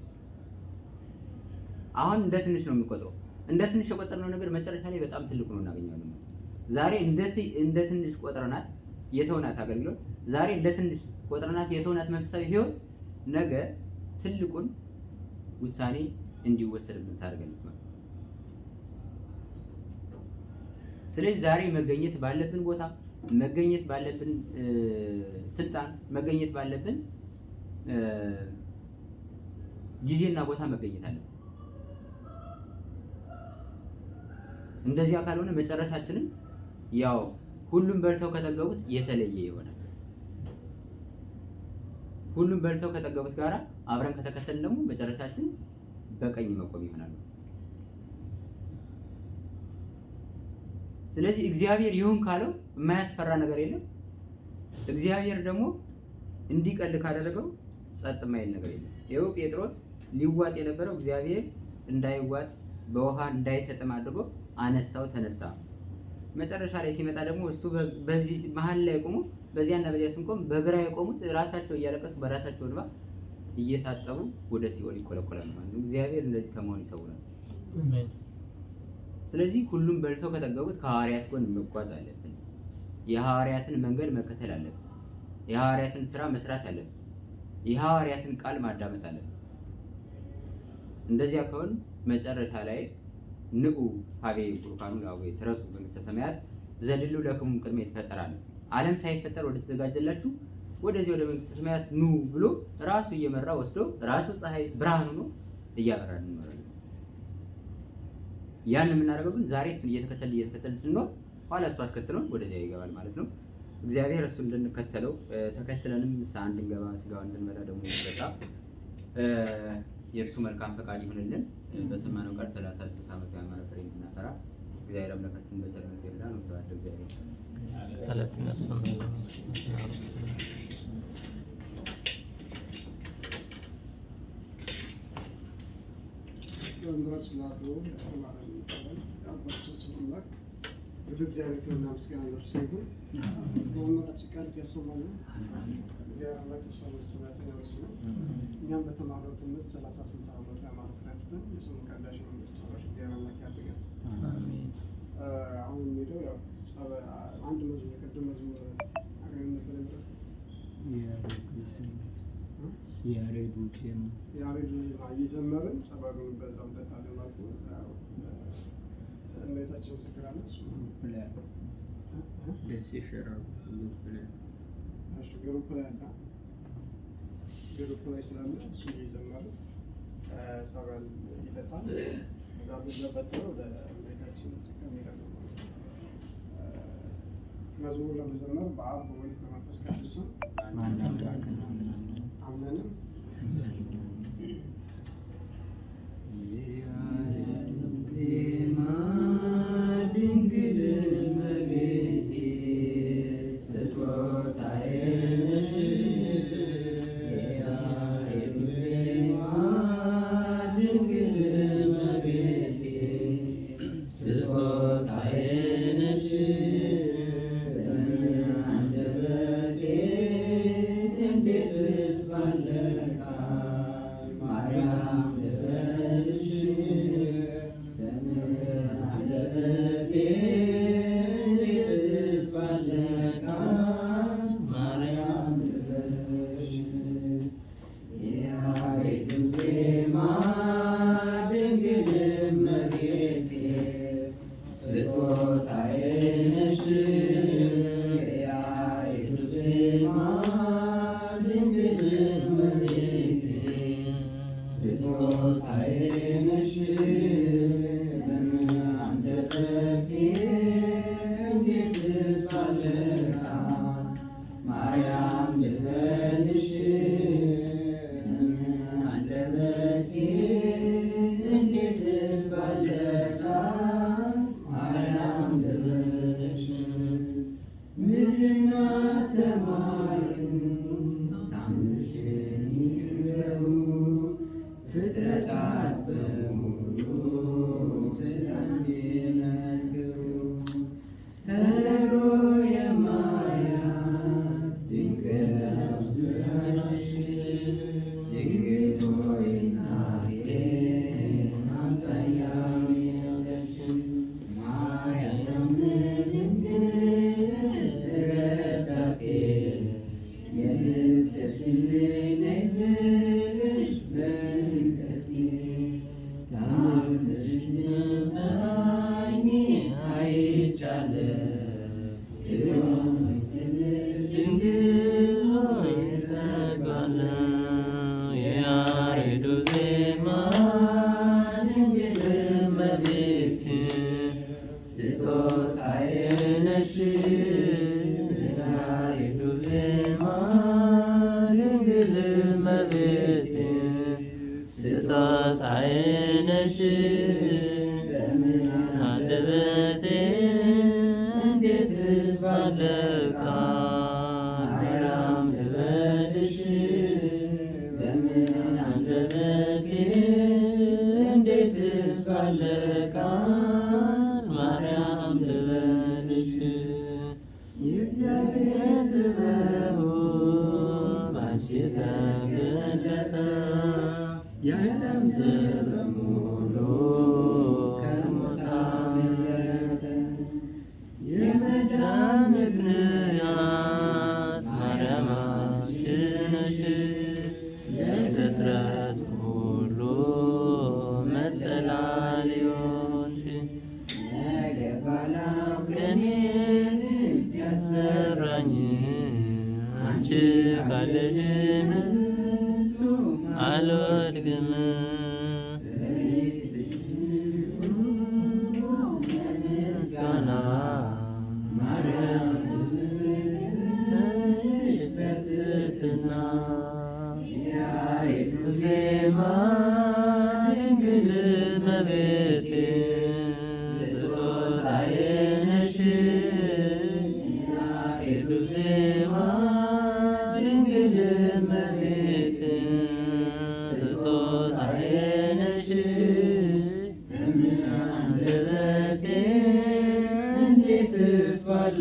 አሁን እንደ ትንሽ ነው የምንቆጥረው። እንደ ትንሽ የቆጠርነው ነገር መጨረሻ ላይ በጣም ትልቅ ነው እናገኛለን። ዛሬ እንደ ትንሽ ቆጥረናት የተውናት አገልግሎት፣ ዛሬ እንደ ትንሽ ቆጥረናት የተውናት መንፈሳዊ ህይወት ነገ ትልቁን ውሳኔ እንዲወሰድብን ታደርጋለች ማለት ነው። ስለዚህ ዛሬ መገኘት ባለብን ቦታ፣ መገኘት ባለብን ስልጣን፣ መገኘት ባለብን ጊዜና ቦታ መገኘት አለብን። እንደዚያ ካልሆነ መጨረሻችንን ያው ሁሉም በልተው ከጠገቡት የተለየ ይሆናል። ሁሉም በልተው ከጠገቡት ጋራ አብረን ከተከተልን ደግሞ መጨረሻችን በቀኝ መቆም ይሆናል። ስለዚህ እግዚአብሔር ይሁን ካለው የማያስፈራ ነገር የለም። እግዚአብሔር ደግሞ እንዲቀል ካደረገው ጸጥ የማይል ነገር የለም። ይኸው ጴጥሮስ ሊዋጥ የነበረው እግዚአብሔር እንዳይዋጥ በውሃ እንዳይሰጥም አድርጎ አነሳው፣ ተነሳ። መጨረሻ ላይ ሲመጣ ደግሞ እሱ በዚህ መሀል ላይ ቆሞ በዚያና በዚያ ስንቆም በግራ የቆሙት ራሳቸው እያለቀሱ በራሳቸው እንባ እየታጠቡ ወደ ሲኦል ይቆለቆላሉ ማለት ነው። እግዚአብሔር እንደዚህ ከመሆን ይሰውራል። አሜን። ስለዚህ ሁሉም በልተው ከጠገቡት ከሐዋርያት ጎን መጓዝ አለብን። የሐዋርያትን መንገድ መከተል አለብን። የሐዋርያትን ስራ መስራት አለብን። የሐዋርያትን ቃል ማዳመጥ አለብን። እንደዚያ ከሆነ መጨረሻ ላይ ንዑ ሀቤ ቡሩካኑ ላዌ ትረሱ መንግስተ ሰማያት ዘድሉ ለክሙ ቅድመ ይፈጠራል። ዓለም ሳይፈጠር ወደ ተዘጋጀላችሁ ወደዚህ ወደ መንግስተ ሰማያት ኑ ብሎ ራሱ እየመራ ወስዶ ራሱ ፀሐይ ብርሃን ሆኖ እያበራን እንኖራለን። ያን የምናደርገው ግን ዛሬ እሱን እየተከተልን ስንኖር ኋላ እሱ አስከትሎን ወደዚያ ይገባል ማለት ነው። እግዚአብሔር እሱ እንድንከተለው ተከትለንም ንስሐ እንድንገባ ስጋውን እንድንበላ ደግሞ ይሰጣ የእርሱ መልካም ፈቃድ ይሁንልን። በሰማነው ቃል 30 ዓመት ያማረ ፍሬ እንድናፈራ እግዚአብሔር አምላካችን በቸርነቱ ይርዳን። ወስብሐት ለእግዚአብሔር። ወደ እግዚአብሔር ክብርና ምስጋና ይሁን። በእውነታችን ቃል ያሰማልን እግዚአብሔር አምላክ ሰማያትን ያወርሰን። እኛም በተማረው ትምህርት 30-60 ዓመት ያማረ ፍሬ አፍርተን የስሙ ቀዳሽ መንግስት ወራሽ እግዚአብሔር አምላክ ያድርገን። አሜን። አሁን የሚሄደው ያው አንድ መዝሙር የቀደም መዝሙር አገኝ ነበር ያሬዱ እየዘመርን ጸበሉን በዛው እንጠጣለን ማለት ነው። እመቤታችን ትክራለች ደስ ይሽራል ግሩፕ ላይ ስላለ እሱ እየዘመረ ጸበል ይጠጣል። ከዛ ብዘበትረው ለእመቤታችን ከሚለው መዝሙር ለመዘመር በአብ በወልድ በመንፈስ ቅዱስ ስም አምነንም Yeah. እመቤቴ ስጦታዬ ነሽ አንደበቴ እንዴትስ ባለ ቃል ማርያም ልበልሽ አንደበቴ እንዴትስ ባለ ቃል ማርያም ልበልሽ የእግዚአብሔር ጥበቡ ባንቺ ተገለጠ የዓለም ዘር በሙሉ ከሞት አመለጠ የመዳን ምክንያት ማርያም አንቺ ነሽ ለፍጥረት ሁሉ መሰላል የሆንሽ ከኔ ያስፈራኝ አንቺ ካለሽን አልወድቅም ምስጋና ማርያም በትሕትና ያሬዱ ዜማ ድንግል እመቤቴ ስጦታዬ ነሽ ያሬዱ ዜማ ድንግል እመቤቴ ስጦታዬ ነሽ አንደበቴ እንዴትስ ባለ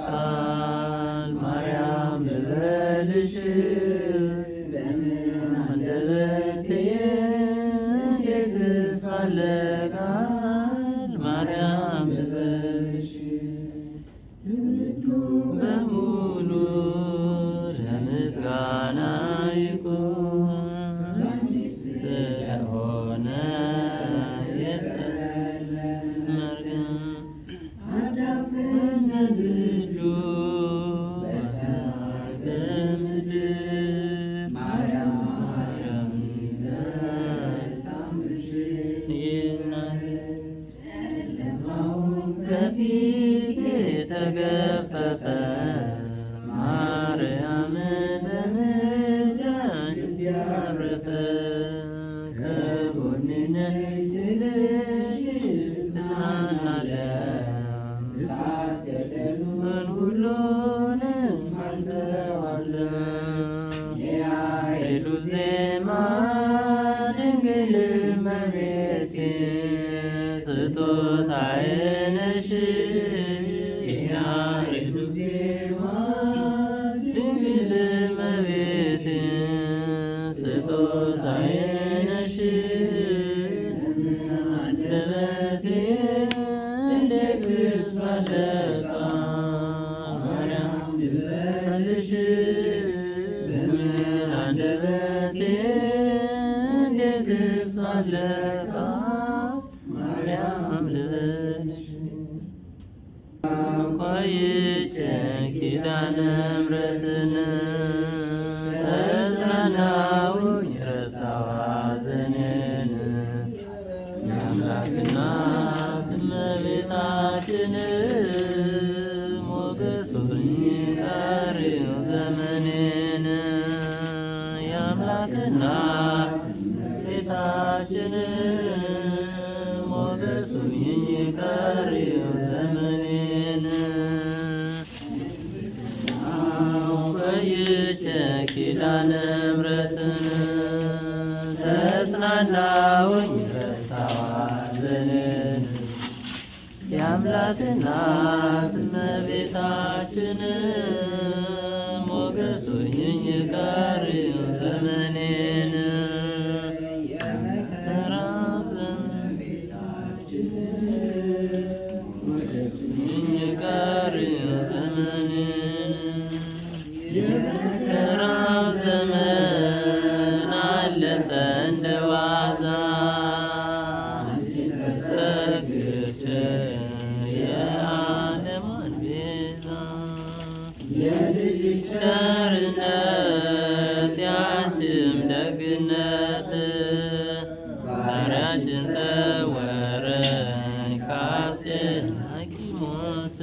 ቃል ማርያም ልበልሽ አንደበቴ እንዴትስ ባለ ቃል ማርያም ልበልሽ ትውልዱ በሙሉ ለምስጋና ይቁም ስለሆነ የጠላት መርገም አዳም ከነ ልጁ በሰማይ በምድር ማርያም ታምርሽ ይናገር ጨለማው ከፊት የተገፈፈ ማርያም በምልጃሽ ያረፈ ከጎኔ ነሽ ስልሽ እጽናናለሁ ሳስገደሉን ሁሉንም አልፈዋለሁ ያሬዱ ዜማ ድንግል እመቤቴ ስጦታዬ ነሽ ያሬዱ ዜማ ድንግል እመቤቴ ስጦታዬ ነሽ አንደበቴ እንዴትስ ባለ ቃል ማርያም ልበልሽ በምን አንደበቴ እንዴትስ ባለ ቃል ማርያም ልበልሽ ቆይቼ ኪዳነ ምሕረትን ተጽናናሁኝ ረሳሁ ሐዘኔን የአምላክ እናት እመቤታችን ሞገስ ሁኚ ቀሪው ዘመኔን የአምላክ እናት እመቤታችን ሞገስ ሁኚ ቀሪው ዘመኔን ቆይቼ ኪዳነ ምሕረትን ተጽናናሁኝ ረሳሁ ሐዘኔን የአምላክ እናት እመቤታችን ሞገስ ሁኚ ቀሪው ዘመኔን የመከራ ዘመቤታችን ሞገስ ሁኚ ቀሪው ዘመኔን የመከራ ዘመን አለፈ እንደ ዋዛ አንቺን ተጠግቼ የዓለምን ቤዛ የልጅሽ ቸርነት ያንቺም ደግነት ባሪያሽን ሰወረኝ ከአስጨናቂ ሞት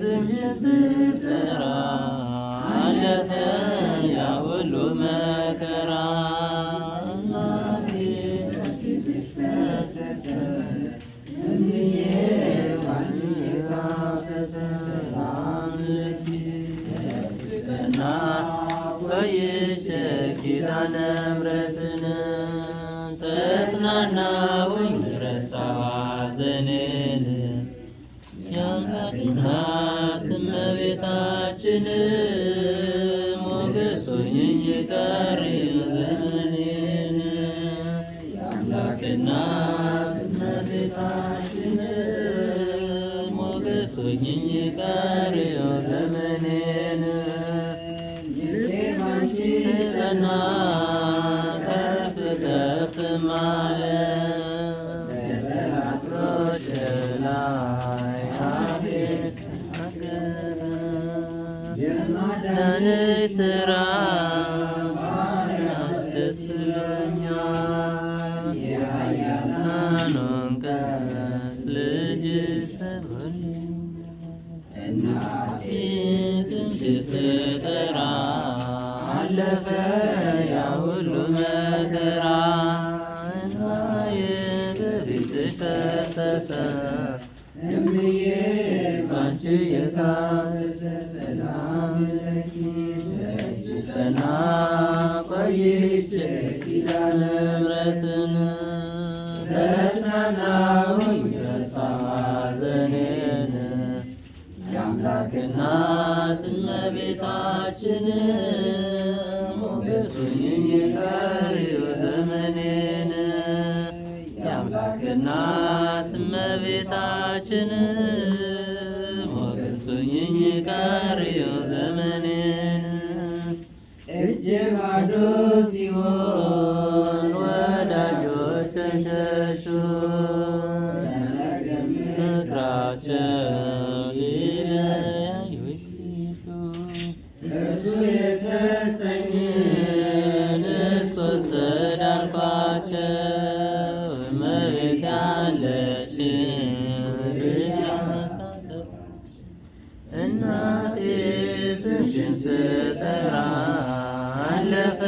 ስምሽን ስጠራ አለፈ ያ ሁሉ መከራ እናቴ ፈሰሰ እምዬ ባንቺ የታፈሰ ሰላም ለኪ ጸና ቆየች ኪዳነ ምሕረትን ተጽናናሁኝ ረሳሁ ሐዘኔን የአምላክ እናት እመቤታችን ሞገስ ሆኚኝ ቀሪው ዘመኔን የአምላክ እናት እመቤታችን ሞገስ ሆኚኝ ቀሪው ዘመኔን ባንቺ ጸና ከፍ ከፍ ማለት በጠላቶች ላይ አቤት ተናገረ የማዳንሽ ሥራ ባሪያሽ ደስ ብሎኛል የኃያላኑን ቀስ ልጅ ሰብሮልኛል እናቴ ስምሽን ስጠራ አለፈ ያ ሁሉ መከራ እንባዬ በፊትሽ ፈሰሰ እምዬ ባንቺ የታፈሰ ሰላም ለኪ ደጅ ጸና ቆይቼ ኪዳነ ምሕረትን ተጽናናሁኝ ረሳሁ ሐዘኔን የአምላክ እናት እመቤታችን ሞገስ ሆኚኝ ቀሪው ዘመኔን የአምላክ እናት እመቤታችን ሞገስ ሆኚኝ ቀሪው ዘመኔን እጄ ባዶ ሲሆን ወዳጆቼ ሸሹ ምክራቸው ሊለያዩኝ ሲሹ እርሱ የሰጠኝን እሱ ወሰደ አልኳቸው እመቤቴ ያለሽን ብያሳተፍ እናቴ ስምሽን ስጠራ አለፈ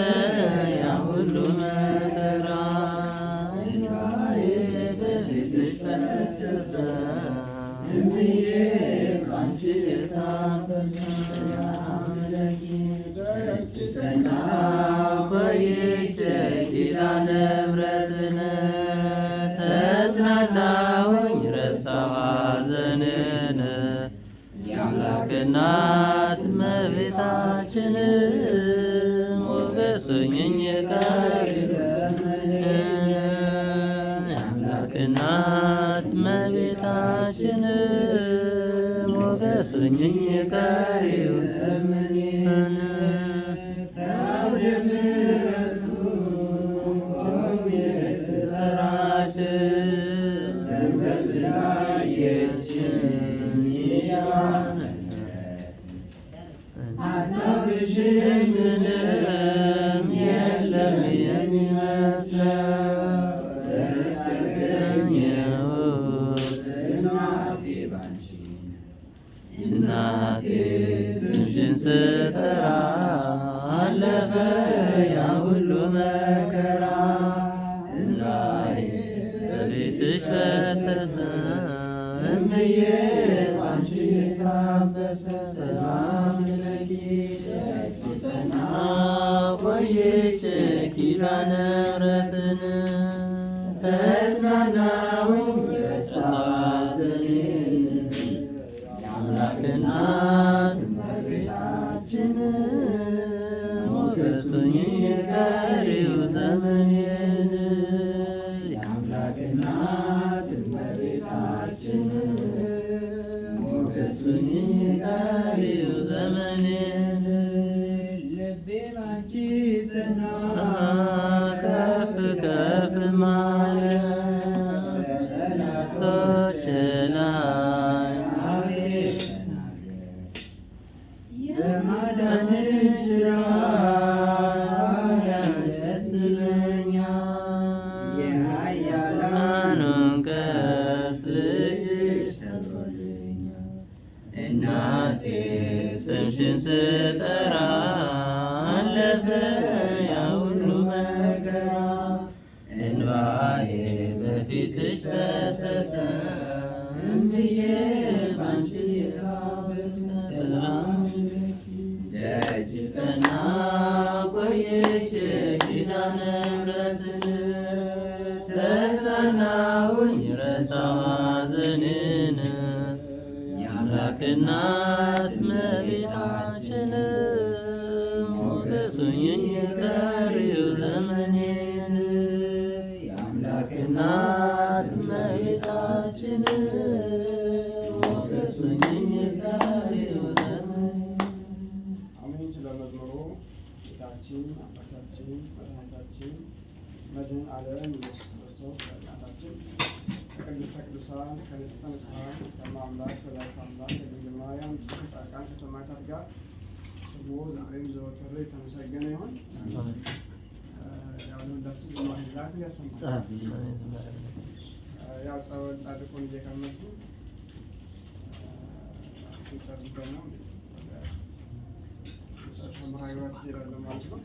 ያ ሁሉ መከራ እንባዬ በፊትሽ ፈሰሰ እምዬ ባንቺ የታፈሰ ሰላም ለኪ ደጅ ጸናሁ ቆይቼ ኪዳነ ምሕረትን ተጽናናሁኝ ረሳሁ ሐዘኔን የአምላክ እናት እመቤታችን ሞገስ ሆኚኝ ቀሪው ዘመኔን የአምላክ እናት እመቤታችን ሞገስ ሆኚኝ ቀሪው ዘመኔን ከአውደ ምሕረቱ ቆሜ ስጠራሽ ዘንበል ብላ አየችኝ ኪዳነ ምሕረት ሐሳብሽን ምንም የለም የሚመስለው እናቴ ስምሽን ስጠራ አለፈ ያ ሁሉ መከራ እንባዬ በፊትሽ ፈሰሰ እምዬ ባንቺ የታፈሰ ሰላም ለኪ ደጅ ጸናሁ ቆይቼ ኪዳነ ምሕረትን ተጽናናሁኝ ረሳሁ ሐዘኔን የአምላክ እናት እመቤታችን ሞገስ ሆኚኝ ቀሪው ዘመኔን የአምላክ እናት እመቤታችን ሞገስ ሆኚኝ ቀሪው ዘመኔን ልቤ ባንቺ ጸና ከፍ ከፍ ማለት በጠላቶቼ ላይ አቤት የማዳንሽ ሥራ ደስ ብሎኛል የኃያላኑን ቀስ ልጅሽ ሰብሮልኛል እናቴ ስምሽን ስጠራ አለፈ ያ ሁሉ መከራ እንባዬ በፊትሽ ፈሰሰ እምዬ ባንቺ የታበሰ ሰላም ደጅ ጸና ቆየች ኪዳነ ምሕረትን ተጽናናሁኝ ረሳሁ ሐዘንን የአምላክ እናት እመቤታችን ሞገሱኝ ቀሪው ዘመኔን የአምላክ እናት እመቤታችን ሞገሱኝ ቀሪው ዘመኔን። አሜን። ስለ መዝሙሩ ጌታችን አምላካችን መድኃኒታችን መድኃኔ ዓለም ኢየሱስ ክርስቶስ እናታችን ከቅድስተ ቅዱሳን ከንጽሕተ ንጹሐን ከማምላክ ወላዲተ አምላክ ከድንግል ማርያም ጻድቃን ከሰማዕታት ጋር ስሙ ዛሬም ዘወትር የተመሰገነ ይሁን። ያው ለሁላችን ዝማሬላት ያሰማል። ያው ጸሎት ጻድቁን እየቀመሱ ሲጨርስ ደግሞ መርሐ ግብራት ይሄዳሉ ማለት ነው።